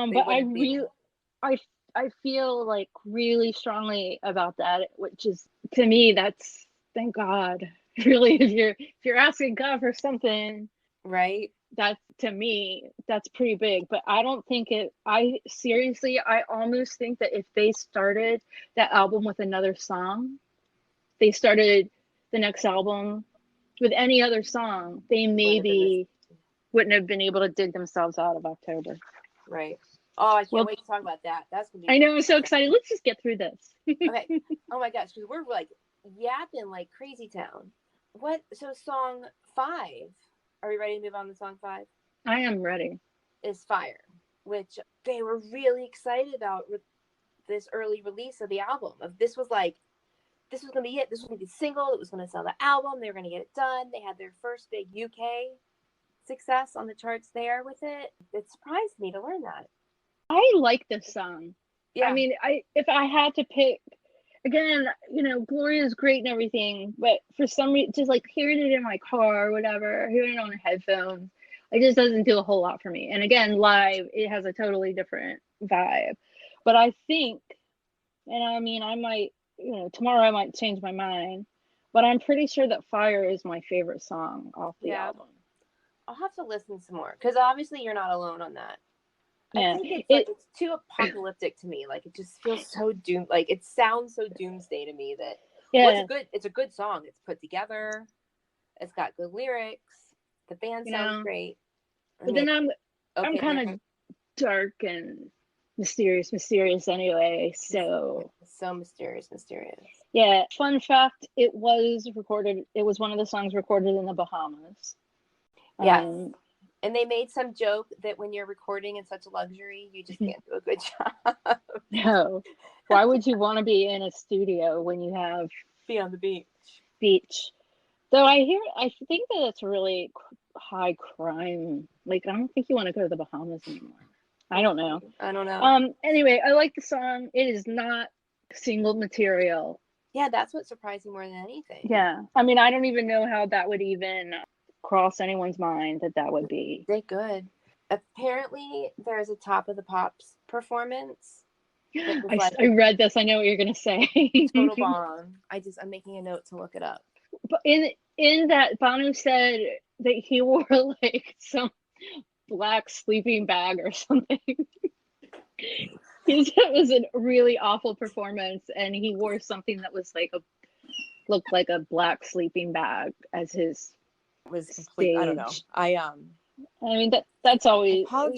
I feel like really strongly about that, which is, to me, that's, thank God. Really, if you're asking God for something, right? That's, to me, that's pretty big. But I don't think I almost think that if they started that album with another song, they started the next album with any other song, they maybe wouldn't have been able to dig themselves out of October. Right. Oh, I can't wait to talk about that. That's gonna be I know, I'm so excited. Let's just get through this. Okay. Oh my gosh, because we're like yapping like crazy town. So song 5. Are we ready to move on to song 5? I am ready. Is Fire, which they were really excited about with this early release of the album. This was going to be it. This was going to be the single. It was going to sell the album. They were going to get it done. They had their first big UK success on the charts there with it. It surprised me to learn that. I like this song. Yeah. I mean, if I had to pick, again, Gloria is great and everything, but for some reason, just like hearing it in my car or whatever, hearing it on headphones, it just doesn't do a whole lot for me. And again, live, it has a totally different vibe. But I think, and I mean, I might, tomorrow I might change my mind, but I'm pretty sure that Fire is my favorite song off the album. I'll have to listen some more, because obviously you're not alone on that. I think it's too apocalyptic to me. Like, it just feels so like it sounds so doomsday to me that it's a good song. It's put together. It's got good lyrics. The band sounds great. But then I'm kind of dark and mysterious anyway. So mysterious. Yeah. Fun fact: it was one of the songs recorded in the Bahamas. Yeah. And they made some joke that when you're recording in such a luxury, you just can't do a good job. No. Why would you want to be in a studio when you have be on the beach? Though I think that it's really high crime. Like, I don't think you want to go to the Bahamas anymore. I don't know. Anyway, I like the song. It is not single material. Yeah, that's what surprised me more than anything. Yeah. I mean, I don't even know how that would even cross anyone's mind that would be. They could. Apparently, there's a Top of the Pops performance. I read this. I know what you're gonna say. Total bomb. I'm making a note to look it up. But in that, Bono said that he wore like some black sleeping bag or something. He said it was a really awful performance, and he wore something that was looked like a black sleeping bag as his. Was complete. I don't know. I mean that's always up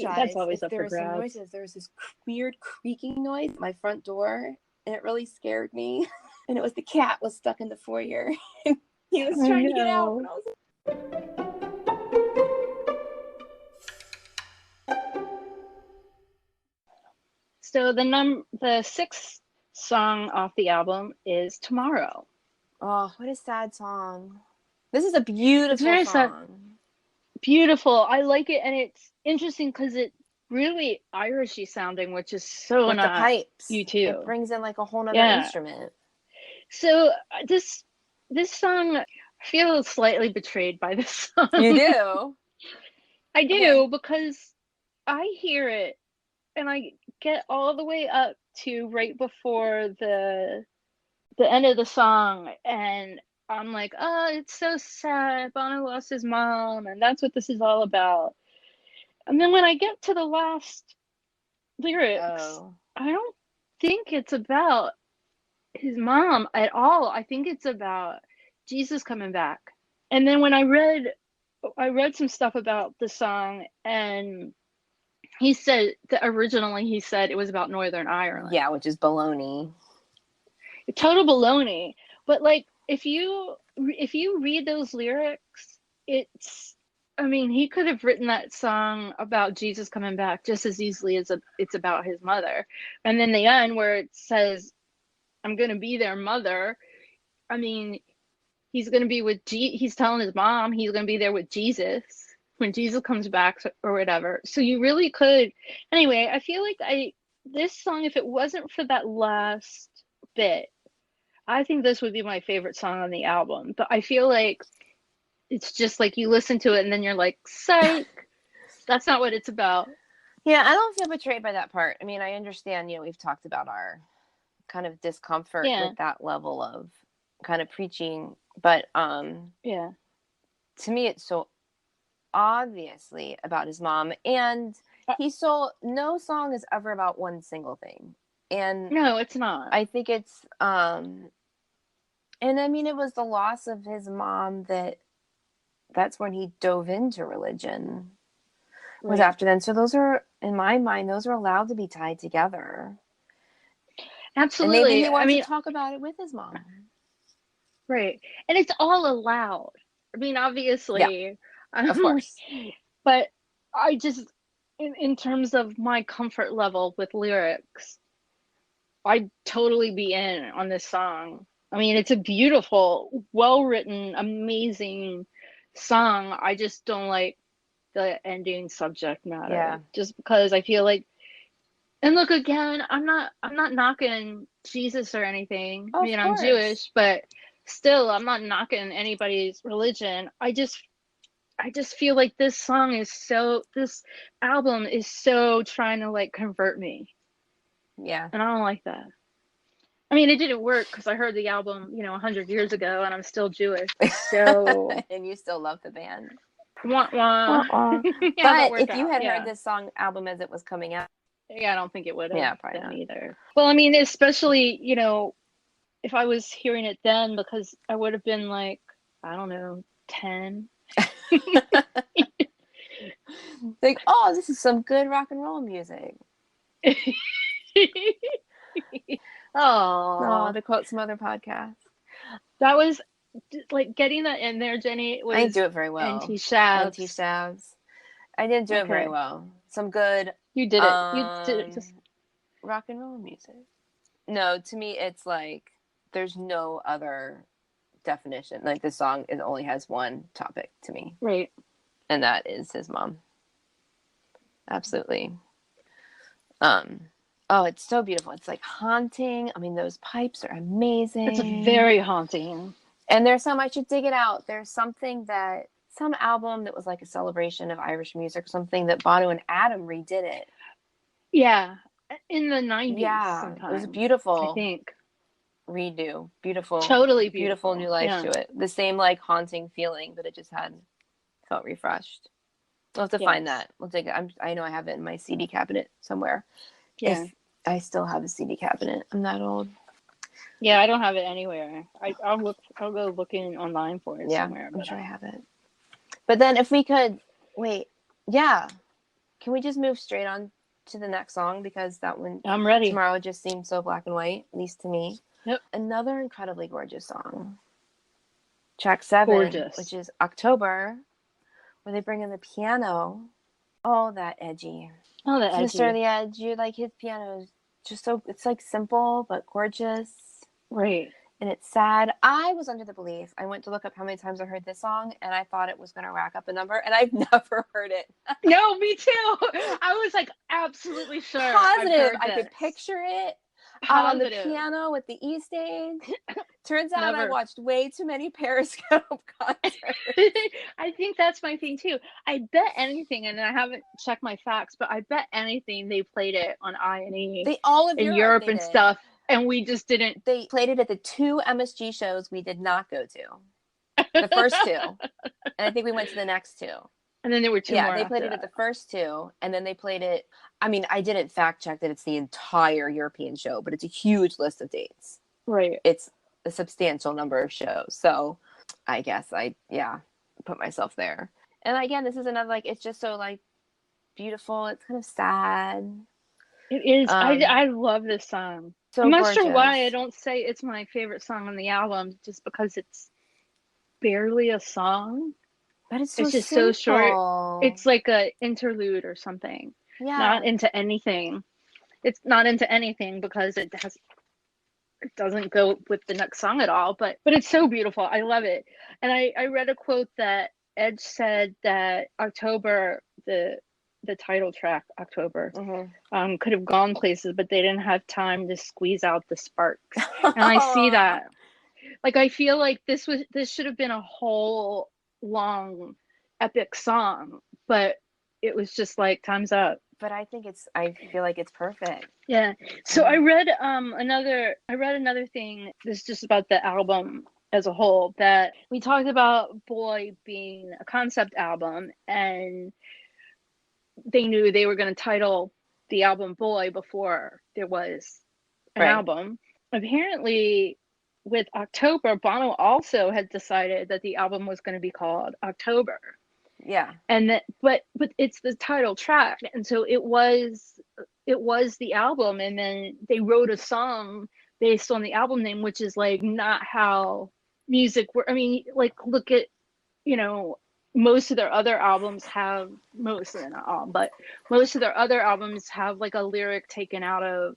for grabs. Noises. There was this weird creaking noise at my front door, and it really scared me. And it was the cat was stuck in the foyer. He was trying to get out. And I was So the sixth song off the album is Tomorrow. Oh, what a sad song. This is a beautiful song. Sad. Beautiful. I like it, and it's interesting because it's really Irishy sounding, which is so with not the pipes. You too. It brings in like a whole nother instrument. So this song, I feel slightly betrayed by this song. You do? I do, because I hear it and I get all the way up to right before the end of the song, and I'm like, oh, it's so sad. Bono lost his mom, and that's what this is all about. And then when I get to the last lyrics, I don't think it's about his mom at all. I think it's about Jesus coming back. And then when I read some stuff about the song, and he said that originally he said it was about Northern Ireland. Yeah, which is baloney. Total baloney. But like, if you read those lyrics, he could have written that song about Jesus coming back just as easily as it's about his mother. And then the end where it says, I'm going to be their mother. I mean, he's going to be with he's telling his mom he's going to be there with Jesus when Jesus comes back or whatever. So you really could. Anyway, I feel like this song, if it wasn't for that last bit, I think this would be my favorite song on the album. But I feel like it's just like you listen to it and then you're like, psych, that's not what it's about. Yeah, I don't feel betrayed by that part. I mean, I understand, we've talked about our kind of discomfort with that level of kind of preaching, but to me it's so obviously about his mom, and no song is ever about one single thing, and no, it's not. I think it's and I mean, it was the loss of his mom that's when he dove into religion, was after then. So those are, in my mind, those are allowed to be tied together. Absolutely. And maybe he wants to talk about it with his mom. Right. And it's all allowed. I mean, obviously. Yeah, of course. But I just, in terms of my comfort level with lyrics, I'd totally be in on this song. I mean, it's a beautiful, well-written, amazing song. I just don't like the ending subject matter. Yeah. Just because I feel like, and look, again, I'm not knocking Jesus or anything. Of course. I'm Jewish, but still, I'm not knocking anybody's religion. I just feel like this album is so trying to like convert me. Yeah. And I don't like that. I mean, it didn't work because I heard the album, 100 years ago, and I'm still Jewish. So and you still love the band. Wah, wah. Yeah, but if you had heard this album as it was coming out, I don't think it would have. Yeah, probably been not either. Well, I mean, especially, if I was hearing it then, because I would have been like, I don't know, 10. Like, oh, this is some good rock and roll music. Oh, to quote some other podcast. That was like getting that in there, Jenny. I didn't do it very well. NT Shabs. I didn't do it very well. Some good. You did it. You did it. Just rock and roll music. No, to me, it's like there's no other definition. Like, this song, it only has one topic to me. Right. And that is his mom. Absolutely. Oh, it's so beautiful. It's like haunting. I mean, those pipes are amazing. It's very haunting. And there's I should dig it out. There's some album that was like a celebration of Irish music, something that Bono and Adam redid it. Yeah. In the 90s. Yeah. Sometime, it was beautiful. I think. Redo. Beautiful. Totally beautiful new life to it. The same like haunting feeling, but it just felt refreshed. We'll have to find that. We'll dig it. I know I have it in my CD cabinet somewhere. Yeah. If I still have a CD cabinet. I'm that old. Yeah, I don't have it anywhere. I'll go looking online for it somewhere. I'm sure I have it. But then if we could can we just move straight on to the next song, because that one, I'm ready. Tomorrow just seems so black and white, at least to me. Yep. Another incredibly gorgeous song. Track 7, gorgeous. Which is October, where they bring in the piano. Oh, that edgy. Oh, that edgy. Mr. The Edge, his piano is just so, it's like simple but gorgeous. Right. And it's sad. I was under the belief, I went to look up how many times I heard this song, and I thought it was going to rack up a number, and I've never heard it. No, me too. I was like absolutely sure. Positive. I could picture it on the Positive. piano with the E stage. Turns out Never. I watched way too many Periscope concerts. I think that's my thing too. I bet anything, and I haven't checked my facts, but I bet anything they played it on I&E in Europe and stuff, and we just didn't. They played it at the 2 MSG shows we did not go to. The first 2. And I think we went to the next 2. And then there were 2 more. Yeah, they played it at the first 2, and then they played it. I mean, I didn't fact check that it's the entire European show, but it's a huge list of dates. Right. It's a substantial number of shows. So I guess I put myself there. And again, this is another, like, it's just so, like, beautiful. It's kind of sad. It is. I love this song. So I'm not gorgeous. sure why I don't say it's my favorite song on the album, just because it's barely a song. But it's just so short. It's like a interlude or something. Yeah. Not into anything. It's not into anything because it doesn't go with the next song at all. But it's so beautiful. I love it. And I read a quote that Edge said that October, the title track, October, could have gone places, but they didn't have time to squeeze out the sparks. And I see that. Like, I feel like this should have been a whole long epic song, but it was just like, time's up. But I feel like it's perfect. Yeah. So I read another thing. This is just about the album as a whole, that we talked about Boy being a concept album, and they knew they were going to title the album Boy before there was an album. Apparently, with October, Bono also had decided that the album was going to be called October. Yeah. And that, but it's the title track, and so it was the album, and then they wrote a song based on the album name, which is like not how music works. I mean, like, look at, most of their other albums have, most of their other albums have like a lyric taken out of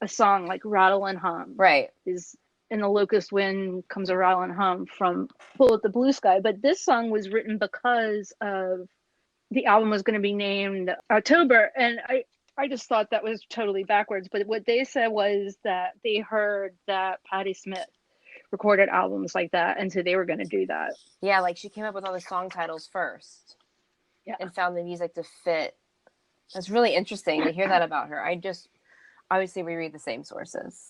a song, like Rattle and Hum. Right. Is in the locust wind comes a rattle and hum from Bullet the Blue Sky. But this song was written because of the album was going to be named October. And I just thought that was totally backwards. But what they said was that they heard that Patti Smith recorded albums like that, and so they were going to do that. Yeah, like she came up with all the song titles first. Yeah. And found the music to fit. That's really interesting to hear that about her. Obviously we read the same sources.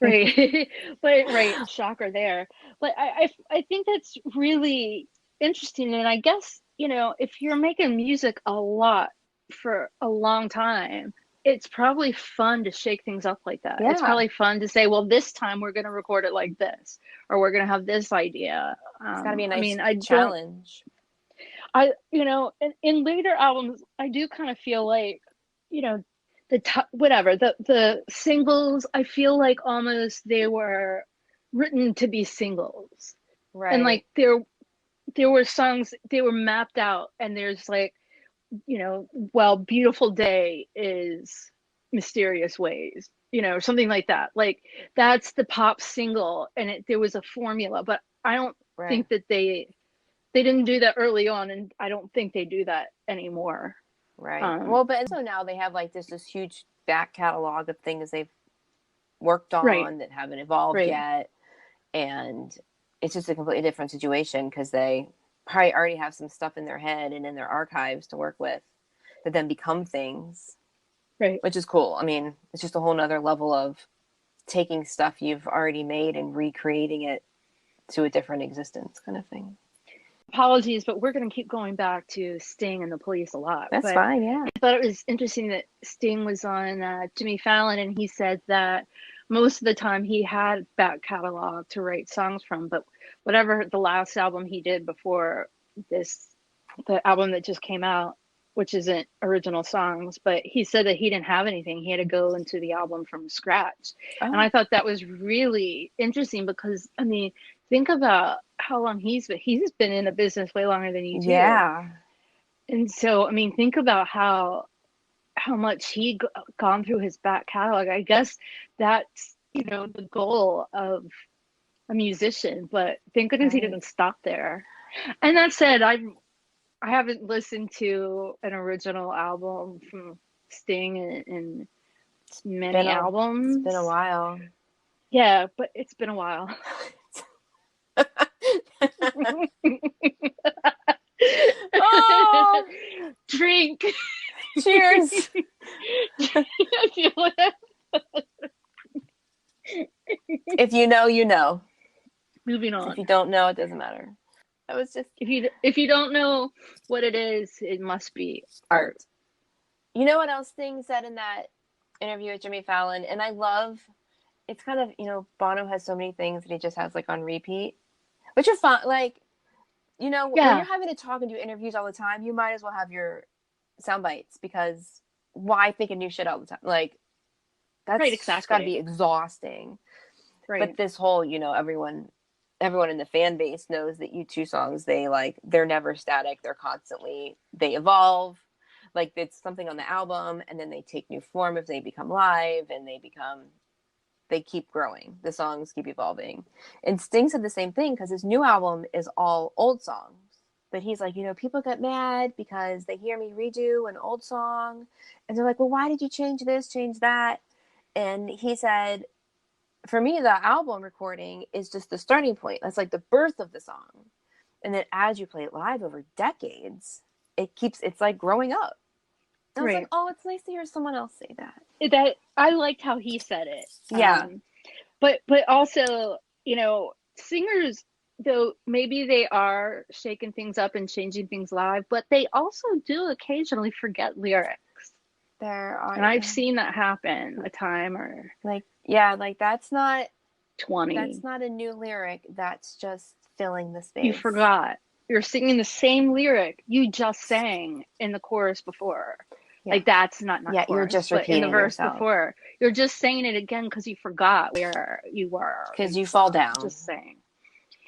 Right. But shocker there. But I think that's really interesting. And I guess, if you're making music a lot for a long time, it's probably fun to shake things up like that. Yeah. It's probably fun to say, well, this time we're going to record it like this, or we're going to have this idea. It's got to be a nice challenge. In later albums, I do kind of feel like, the singles, I feel like almost they were written to be singles. Right. And like there were songs, they were mapped out, and there's like, Beautiful Day is Mysterious Ways, something like that. Like, that's the pop single, and there was a formula, but I don't think that they didn't do that early on, and I don't think they do that anymore. Right. Well, but so now they have like this huge back catalog of things they've worked on that haven't evolved yet. And it's just a completely different situation, because they probably already have some stuff in their head and in their archives to work with that then become things. Right. Which is cool. I mean, it's just a whole nother level of taking stuff you've already made and recreating it to a different existence kind of thing. Apologies, but we're going to keep going back to Sting and the Police a lot. That's fine, yeah. I thought it was interesting that Sting was on Jimmy Fallon, and he said that most of the time he had back catalog to write songs from, but whatever the last album he did before this, the album that just came out, which isn't original songs, but he said that he didn't have anything. He had to go into the album from scratch. Oh. And I thought that was really interesting, because, I mean, think about how long he's been in the business way longer than you do. Yeah. And so, I mean, think about how how much he gone through his back catalog. I guess that's, you know, the goal of a musician, but thank goodness he didn't stop there. And that said, I haven't listened to an original album from Sting in many albums. It's been a while. Yeah, but it's been a while. Oh, drink. Cheers. If you know, you know. Moving on. If you don't know, it doesn't matter. I was just if you don't know what it is, it must be art. You know what else Sting said in that interview with Jimmy Fallon? And I love, it's kind of, you know, Bono has so many things that he just has like on repeat, which are fun. Like, you know, when you're having to talk and do interviews all the time, you might as well have your sound bites, because why think of new shit all the time? Like, that's got to be exhausting. Right. But this whole, you know, everyone in the fan base knows that U2 songs, they're never static. They're constantly, they evolve. Like, it's something on the album, and then they take new form if they become live, and they keep growing. The songs keep evolving. And Sting said the same thing, because his new album is all old songs. But he's like, you know, people get mad because they hear me redo an old song, and they're like, well, why did you change this, change that? And he said, for me, the album recording is just the starting point. That's like the birth of the song. And then as you play it live over decades, it's like growing up. I was like, oh, it's nice to hear someone else say that. That I liked how he said it. Yeah. But also, you know, singers, though maybe they are shaking things up and changing things live, but they also do occasionally forget lyrics. And I've seen that happen a time or like, yeah, like that's not 20. That's not a new lyric. That's just filling the space. You forgot. You're singing the same lyric you just sang in the chorus before. Yeah. Like, that's not chorus, you're just repeating in the verse yourself. Before. You're just saying it again because you forgot where you were. Because you fall down. Just saying.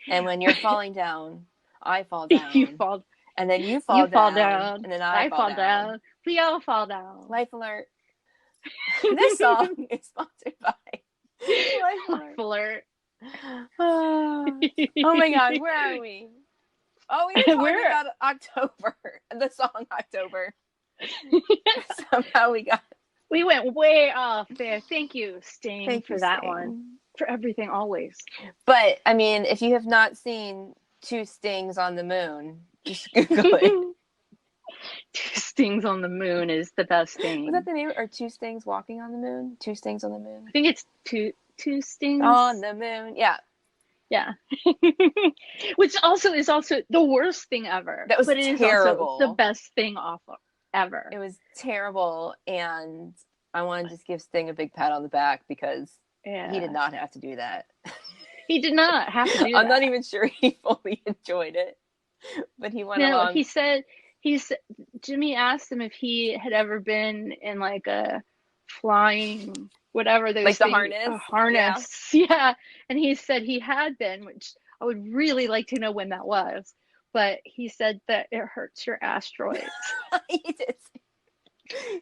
And when you're falling down, I fall down. You fall. And then you fall down. And then I fall down. We all fall down. Life alert. This song is sponsored by Life alert. Oh my God, where are we? Oh, we were talking about October, the song October. Somehow we went way off there. Thank you, Sting, for that one. For everything, always. But I mean, if you have not seen Two Stings on the Moon, just Google it. Two Stings on the Moon is the best thing. Was that the name? Or Two Stings Walking on the Moon? Two Stings on the Moon? I think it's Two Stings on the Moon. Yeah. Yeah. Which also is the worst thing ever. That was terrible. It is also the best thing ever. It was terrible, and I want to just give Sting a big pat on the back, because he did not have to do that. He did not have to do that. I'm not even sure he fully enjoyed it, but he went along. He said Jimmy asked him if he had ever been in like a flying whatever those like things, the harness. Yeah. And he said he had been, which I would really like to know when that was. But he said that it hurts your asteroids. He did.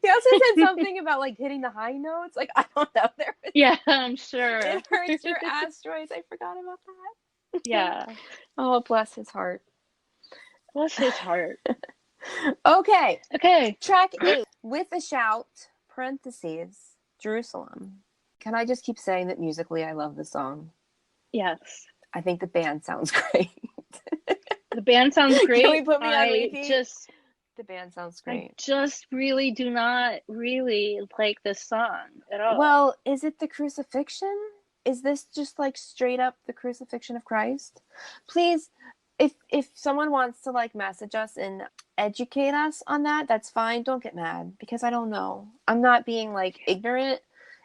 He also said something about like hitting the high notes. Like, I don't know. Yeah, I'm sure. It hurts your asteroids. I forgot about that. Yeah. Oh, bless his heart. Bless his heart. Okay. Track 8, With a Shout, parentheses, Jerusalem. Can I just keep saying that musically I love the song? Yes. I think the band sounds great. The band sounds great. Can we put me on repeat? The band sounds great. I just really do not really like this song at all. Well, is it the crucifixion? Is this just like straight up the crucifixion of Christ? Please, if someone wants to like message us and educate us on that, that's fine. Don't get mad, because I don't know. I'm not being like ignorant,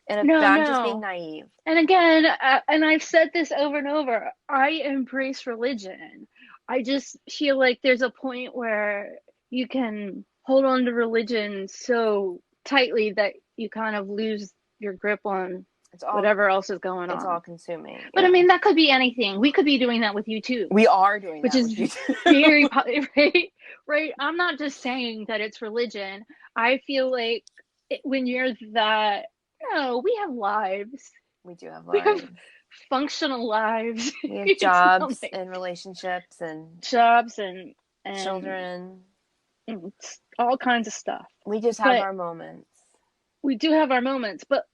and I'm just being naive. And again, and I've said this over and over, I embrace religion. I just feel like there's a point where you can hold on to religion so tightly that you kind of lose your grip on whatever else is going on. It's all consuming. But I mean, that could be anything. We could be doing that with U2. We are doing that, which is very right. I'm not just saying that it's religion. I feel like when you're that, we have lives. We do have We lives. have functional lives. We have jobs and relationships and children, and all kinds of stuff. We just have our moments. We do have our moments, but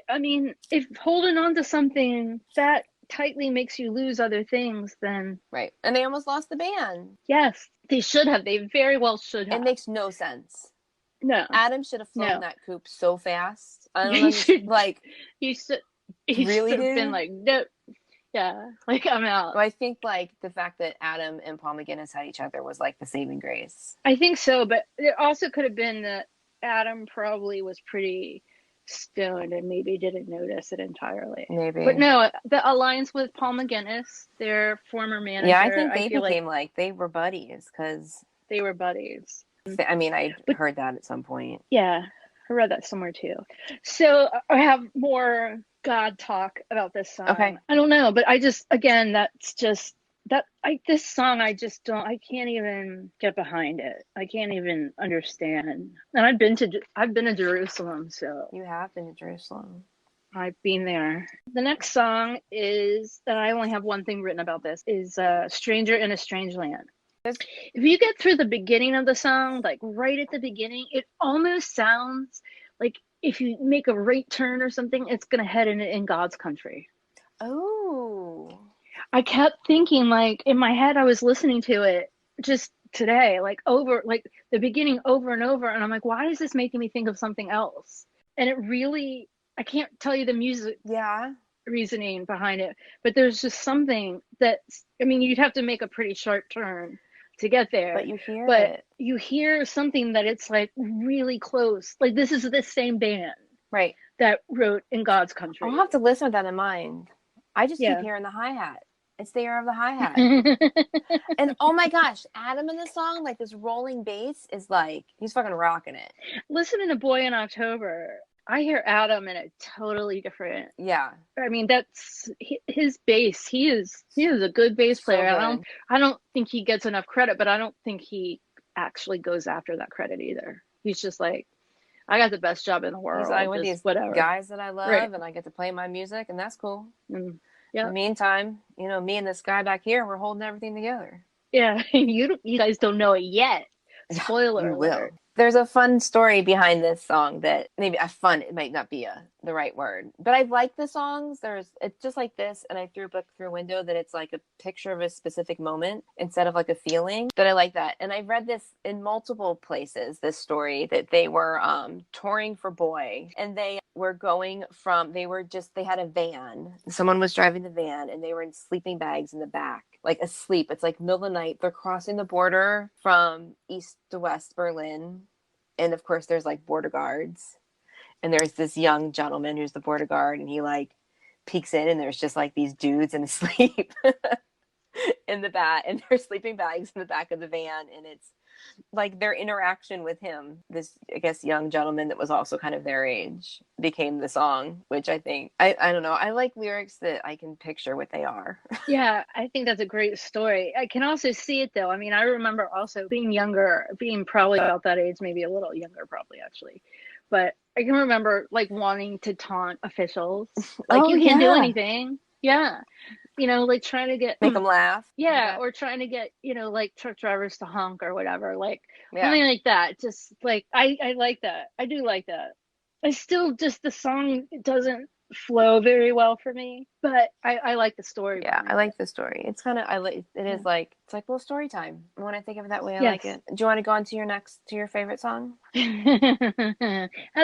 I mean, if holding on to something that tightly makes you lose other things, then right. And they almost lost the band. Yes, they should have. They very well should have. It makes no sense. No, Adam should have flown that coop so fast. I don't he know. should. He really should have been like, no, yeah, like I'm out. Well, I think like the fact that Adam and Paul McGuinness had each other was like the saving grace. I think so, but it also could have been that Adam probably was pretty stoned and maybe didn't notice it entirely. Maybe. But no, the alliance with Paul McGuinness, their former manager. Yeah, I think they became like they were buddies because they were buddies. I mean, I heard that at some point. Yeah, I read that somewhere too. So I have more God talk about this song. Okay. I don't know, but I just, again, that's just this song, I can't even get behind it. I can't even understand. And I've been to Jerusalem, so. You have been to Jerusalem. I've been there. The next song is, and I only have one thing written about this, is Stranger in a Strange Land. If you get through the beginning of the song, like right at the beginning, it almost sounds like if you make a right turn or something, it's going to head in God's country. Oh. I kept thinking, like, in my head, I was listening to it just today, like the beginning over and over. And I'm like, why is this making me think of something else? And it really, I can't tell you the music reasoning behind it, but there's just something that's, I mean, you'd have to make a pretty sharp turn to get there. But you hear something that it's like really close. Like this is the same band. Right. That wrote In God's Country. I'll have to listen with that in mind. I just keep hearing the hi-hat. It's the air of the hi-hat. And oh my gosh, Adam in the song, like this rolling bass is like, he's fucking rocking it. Listening to Boy in October, I hear Adam in a totally different. Yeah. I mean, that's his bass. He is a good bass player. So I don't think he gets enough credit, but I don't think he actually goes after that credit either. He's just like, I got the best job in the world. He's like with these guys that I love, and I get to play my music, and that's cool. Yeah. In the meantime, me and this guy back here, we're holding everything together. Yeah, you guys don't know it yet. Spoiler alert. There's a fun story behind this song that maybe it might not be the right word, but I like the songs. It's just like this, and I threw a book through a window that it's like a picture of a specific moment instead of like a feeling. That I like that, and I've read this in multiple places. This story that they were touring for Boy, and they were they had a van. Someone was driving the van, and they were in sleeping bags in the back, like asleep. It's like middle of the night. They're crossing the border from east to west Berlin. And of course there's like border guards, and there's this young gentleman who's the border guard, and he like peeks in, and there's just like these dudes in sleep in the back, and their sleeping bags in the back of the van. And it's like their interaction with him, this, I guess, young gentleman that was also kind of their age, became the song, which I think, I don't know. I like lyrics that I can picture what they are. Yeah, I think that's a great story. I can also see it though. I mean, I remember also being younger, being probably about that age, maybe a little younger probably actually. But I can remember like wanting to taunt officials. Like, you can't do anything. Yeah. Like trying to make them laugh. Yeah. Or trying to get, like truck drivers to honk or whatever. Like something like that. Just like, I like that. I do like that. I still the song doesn't flow very well for me, but I like the story. Yeah, I like the story. It's kind of, it's like a little story time. When I think of it that way, I like it. Do you want to go on to your favorite song? How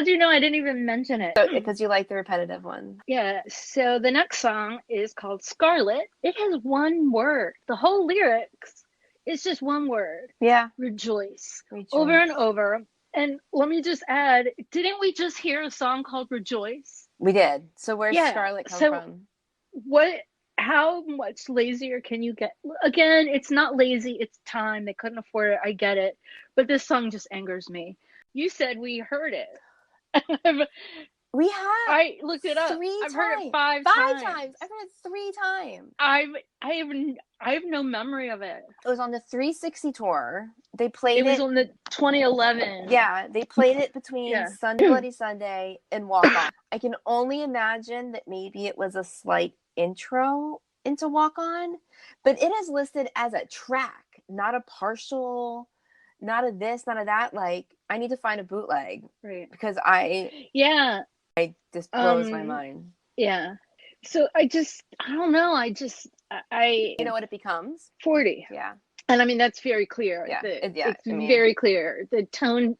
do you know I didn't even mention it? Because you like the repetitive one. Yeah. So the next song is called Scarlet. It has one word. The whole lyrics is just one word. Yeah. Rejoice. Over and over. And let me just add, didn't we just hear a song called Rejoice? We did. So where's Scarlet come from? How much lazier can you get? Again, it's not lazy, it's time. They couldn't afford it. I get it. But this song just angers me. You said we heard it. We have. I looked it up. I've heard it five times. I've heard it 3 times. I have no memory of it. It was on the 360 tour. They played it. It was on the 2011. Yeah, they played it between Sunday Bloody Sunday and Walk On. I can only imagine that maybe it was a slight intro into Walk On, but it is listed as a track, not a partial, not a this, not a that. Like, I need to find a bootleg. Right. Because this blows my mind. Yeah. So I don't know. You know what it becomes? 40. Yeah. And I mean, that's very clear. Yeah. It's very clear. The tone,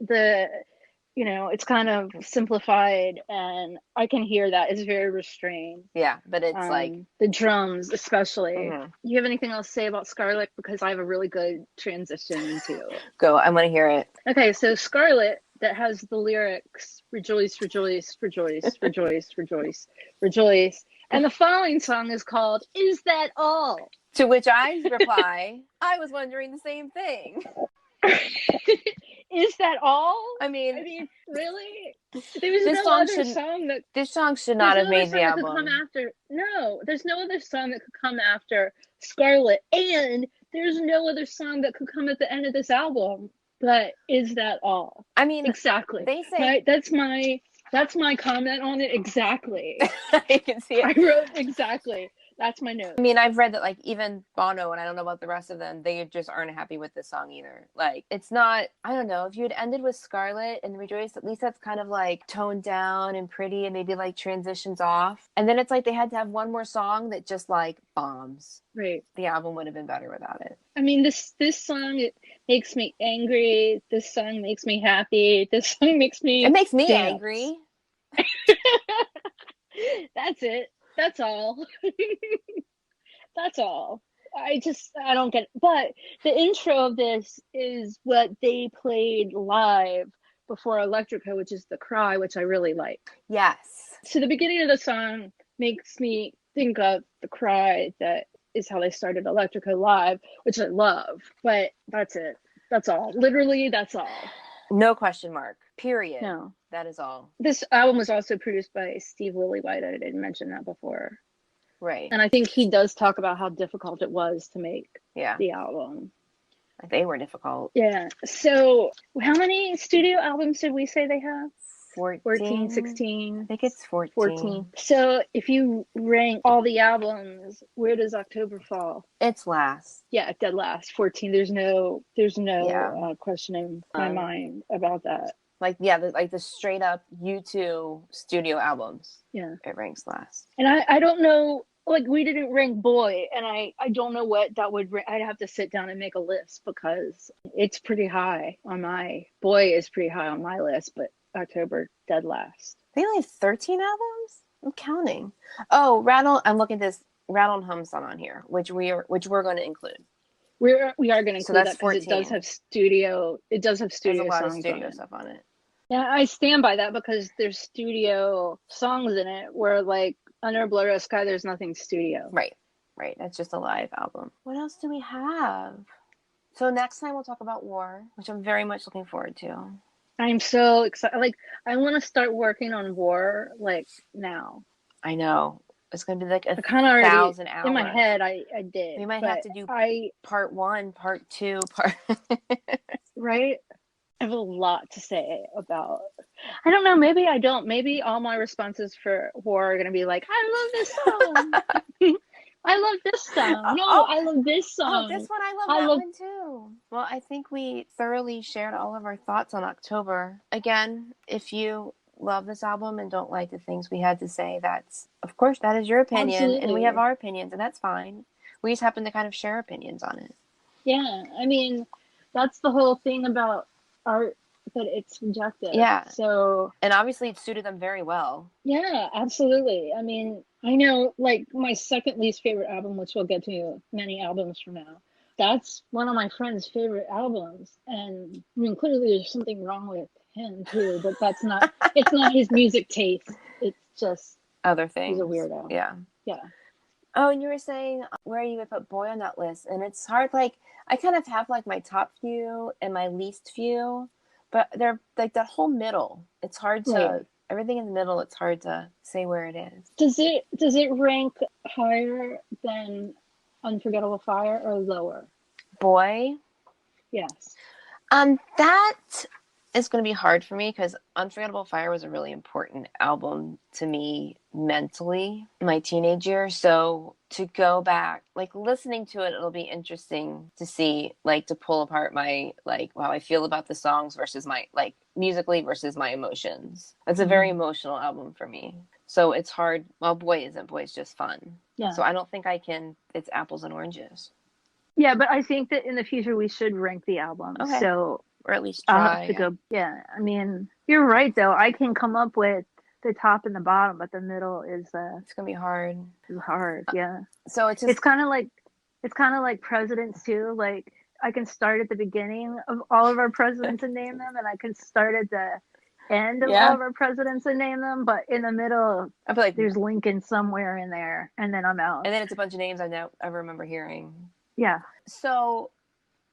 it's kind of simplified, and I can hear that. It's very restrained. Yeah, but it's like the drums, especially. Mm-hmm. You have anything else to say about Scarlet? Because I have a really good transition to. Go. I want to hear it. Okay, so Scarlet, that has the lyrics, rejoice, rejoice, rejoice, rejoice, rejoice, rejoice. And the following song is called Is That All? To which I reply, I was wondering the same thing. Is that all? I mean, really? This song should not have made the album. No, there's no other song that could come after Scarlet, and there's no other song that could come at the end of this album. But Is That All? I mean, exactly. They say right? That's my comment on it. Exactly. I can see it. I wrote exactly. That's my note. I mean, I've read that, like, even Bono, and I don't know about the rest of them, they just aren't happy with this song either. Like, it's not, I don't know, if you had ended with Scarlet and Rejoice, at least that's kind of, like, toned down and pretty and maybe, like, transitions off. And then it's like they had to have one more song that just, like, bombs. Right. The album would have been better without it. I mean, this song, it makes me angry. This song makes me happy. This song makes me... It makes me angry. That's it. That's all. That's all. I don't get it. But the intro of this is what they played live before Electrica, which is The Cry, which I really like. Yes. So the beginning of the song makes me think of The Cry, that is how they started Electrica live, which I love. But that's it. That's all. Literally, that's all. No question mark. Period. No. That is all. This album was also produced by Steve Lillywhite. I didn't mention that before. Right. And I think he does talk about how difficult it was to make the album. They were difficult. Yeah. So how many studio albums did we say they have? 14, 16. I think it's 14. So if you rank all the albums, where does October fall? It's last. Yeah, dead last. 14. There's no question in my mind about that. The straight up U2 studio albums. Yeah. It ranks last. And I don't know, like, we didn't rank Boy, and I don't know what that would rank. I'd have to sit down and make a list, because it's pretty high on Boy is pretty high on my list, but October dead last. They only have 13 albums? I'm counting. Oh, I'm looking at this Rattle and Hum's not on here, which we're going to include. We are going to include that, because it does have studio. It does have studio songs. There's a lot of studio stuff on it. Yeah, I stand by that, because there's studio songs in it where, like, Under a Blue Sky, there's nothing studio. Right. That's just a live album. What else do we have? So next time we'll talk about War, which I'm very much looking forward to. I'm so excited. Like, I want to start working on War, like, now. I know. It's going to be like 1,000 hours. In my head, I did. We might have to do part 1, part 2, Right? I have a lot to say about. I don't know. Maybe I don't. Maybe all my responses for War are going to be like, I love this song. I love this song. No, I love this song. Oh, this one, I love one too. Well, I think we thoroughly shared all of our thoughts on October. Again, if you love this album and don't like the things we had to say, of course, that is your opinion. Absolutely. And we have our opinions, and that's fine. We just happen to kind of share opinions on it. Yeah. I mean, that's the whole thing about art, that it's subjective. Yeah. So, and obviously it suited them very well. Yeah, absolutely. I mean, I know, like, my second least favorite album, which we'll get to many albums from now, that's one of my friend's favorite albums. And I mean, clearly there's something wrong with him too, but that's not, it's not his music taste. It's just other things. He's a weirdo. Yeah. Yeah. Oh, and you were saying where you would put Boy on that list, and it's hard. Like, I kind of have like my top few and my least few, but they're like that whole middle. It's hard to everything in the middle, it's hard to say where it is. Does it rank higher than Unforgettable Fire or lower? Boy? Yes. That is going to be hard for me because Unforgettable Fire was a really important album to me mentally in my teenage years. So to go back, like listening to it, it'll be interesting to see, like to pull apart my, like, how I feel about the songs versus my, like musically versus my emotions. It's a very emotional album for me. So it's hard. Well, Boy isn't. Boy's just fun. Yeah. So I don't think I can, it's apples and oranges. Yeah, but I think that in the future we should rank the albums. Okay. So, or at least try. I'll have to go. Yeah, I mean, you're right though. I can come up with the top and the bottom, but the middle is it's gonna be hard. It's hard. Yeah. So it's kind of like presidents too. Like I can start at the beginning of all of our presidents and name them, and I can start at the end of all of our presidents and name them, but in the middle, I feel like there's Lincoln somewhere in there, and then I'm out. And then it's a bunch of names I remember hearing. Yeah. So,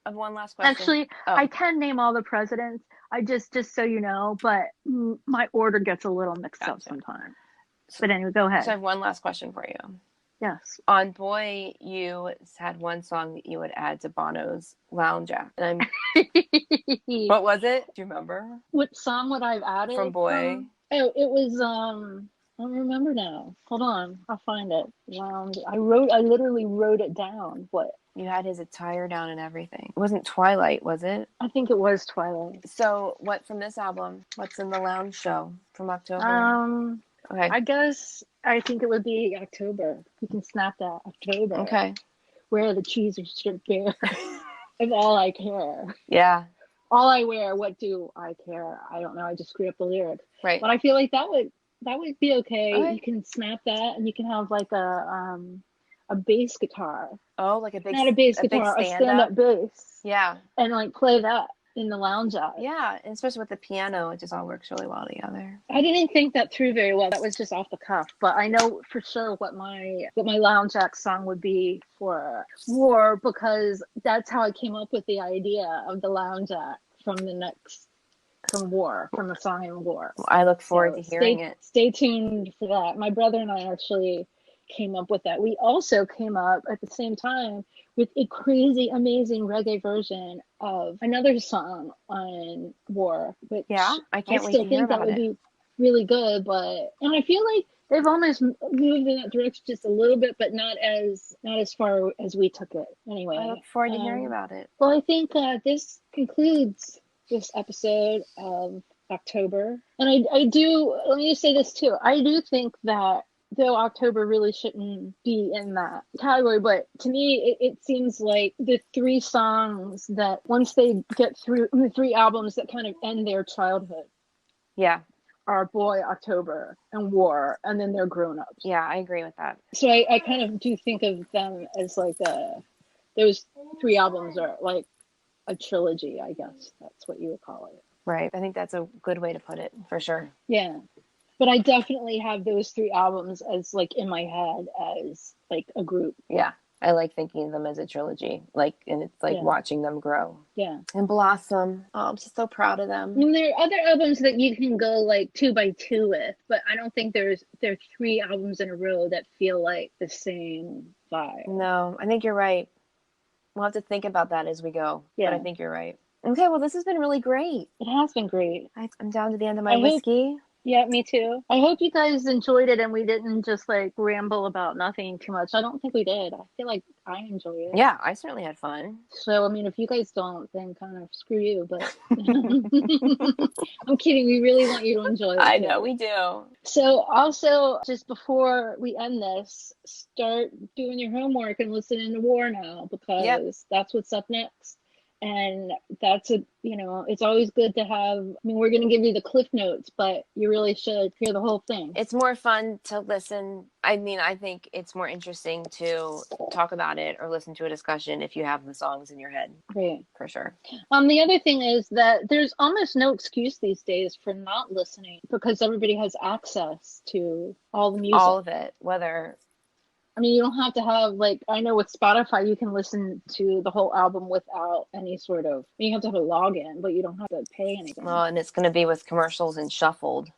I have one last question. Actually, I can name all the presidents. I just so you know, but my order gets a little mixed up sometimes. But anyway, go ahead. So I have one last question for you. Yes. On Boy, you had one song that you would add to Bono's Lounge Act. And what was it? Do you remember? What song would I have added? From Boy? It was I don't remember now. Hold on, I'll find it. Lounge. I literally wrote it down. What? You had his attire down and everything. It wasn't Twilight, was it? I think it was Twilight. So, what from this album? What's in the lounge show from October? Okay. I think it would be October. You can snap that. October. Okay. Wear the cheese or strip bare. Of all I care. Yeah. All I wear, what do I care? I don't know. I just screwed up the lyric. Right. But I feel like that would be okay. You can snap that, and you can have like a bass guitar. Oh, like a big, not a bass guitar, a stand-up bass. Yeah. And like play that in the lounge act. Yeah, and especially with the piano, it just all works really well together. I didn't think that through very well. That was just off the cuff, but I know for sure what my lounge act song would be for War, because that's how I came up with the idea of the lounge act from War, from the song in War. Well, I look forward to hearing it. Stay tuned for that. My brother and I actually came up with that. We also came up at the same time with a crazy, amazing reggae version of another song on War. Which I can't wait to hear about it. I still think that would be really good, and I feel like they've almost moved in that direction just a little bit, but not as far as we took it. Anyway, I look forward to hearing about it. Well, I think this concludes this episode of October, and I do. Let me just say this too. I do think that, though October really shouldn't be in that category, but to me, it seems like the three songs that once they get through the three albums that kind of end their childhood. Yeah. Are Boy, October, and War, and then they're grown-ups. Yeah, I agree with that. So I kind of do think of them as like those three albums are like a trilogy, I guess. That's what you would call it. Right. I think that's a good way to put it, for sure. Yeah. But I definitely have those three albums as like in my head as like a group. Yeah. I like thinking of them as a trilogy, and it's like watching them grow. Yeah. And blossom. Oh, I'm just so proud of them. And there are other albums that you can go like 2 by 2 with, but I don't think there are 3 albums in a row that feel like the same vibe. No, I think you're right. We'll have to think about that as we go. Yeah. But I think you're right. Okay, well, this has been really great. It has been great. I'm down to the end of my whiskey. Yeah, me too. I hope you guys enjoyed it and we didn't just like ramble about nothing too much. I don't think we did. I feel like I enjoyed it. Yeah, I certainly had fun. So, I mean, if you guys don't, then kind of screw you, but I'm kidding. We really want you to enjoy it. I know, we do. So also, just before we end this, start doing your homework and listening to War now, because that's what's up next. And that's it's always good to have, I mean, we're going to give you the cliff notes, but you really should hear the whole thing. It's more fun to listen. I mean, I think it's more interesting to talk about it or listen to a discussion if you have the songs in your head. Right. For sure. The other thing is that there's almost no excuse these days for not listening, because everybody has access to all the music. All of it, whether... I mean, you don't have to have, like, I know with Spotify, you can listen to the whole album without any sort of, you have to have a login, but you don't have to pay anything. Well, and it's going to be with commercials and shuffled.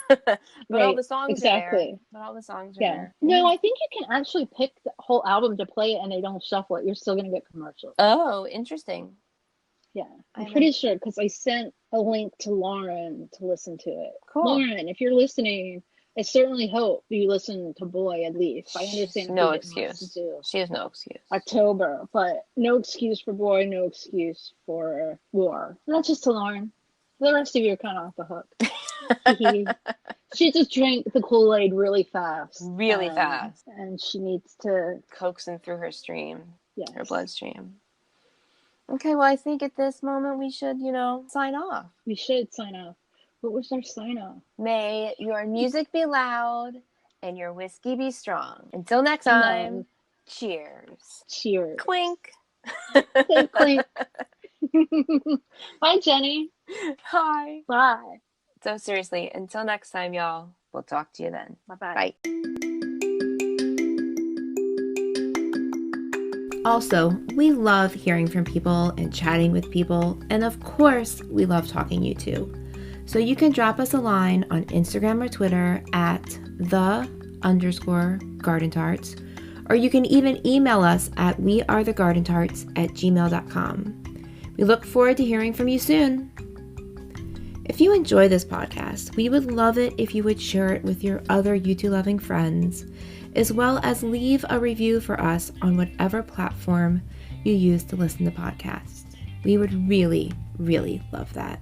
But Right, all the songs are there. exactly. But all the songs are Yeah. there. No, I think you can actually pick the whole album to play it and they don't shuffle it. You're still going to get commercials. Oh, interesting. Yeah. I'm pretty sure because I sent a link to Lauren to listen to it. Cool. Lauren, if you're listening, I certainly hope you listen to Boy at least. I understand. No excuse. She has no excuse. October, but no excuse for Boy, no excuse for War. Not just to Lauren. The rest of you are kind of off the hook. She just drank the Kool-Aid really fast. Really fast. And she needs to... coaxing through her stream. Yes. Her bloodstream. Okay, well, I think at this moment we should, sign off. We should sign off. What was our sign off? May your music be loud and your whiskey be strong. Until next time, cheers. Cheers. Clink. Clink, clink. Bye, Jenny. Hi. Bye. So seriously, until next time, y'all, we'll talk to you then. Bye-bye. Bye. Also, we love hearing from people and chatting with people, and of course, we love talking YouTube. So you can drop us a line on Instagram or Twitter at _gardentarts, or you can even email us at wearethegardentarts@gmail.com. We look forward to hearing from you soon. If you enjoy this podcast, we would love it if you would share it with your other YouTube-loving friends, as well as leave a review for us on whatever platform you use to listen to podcasts. We would really, really love that.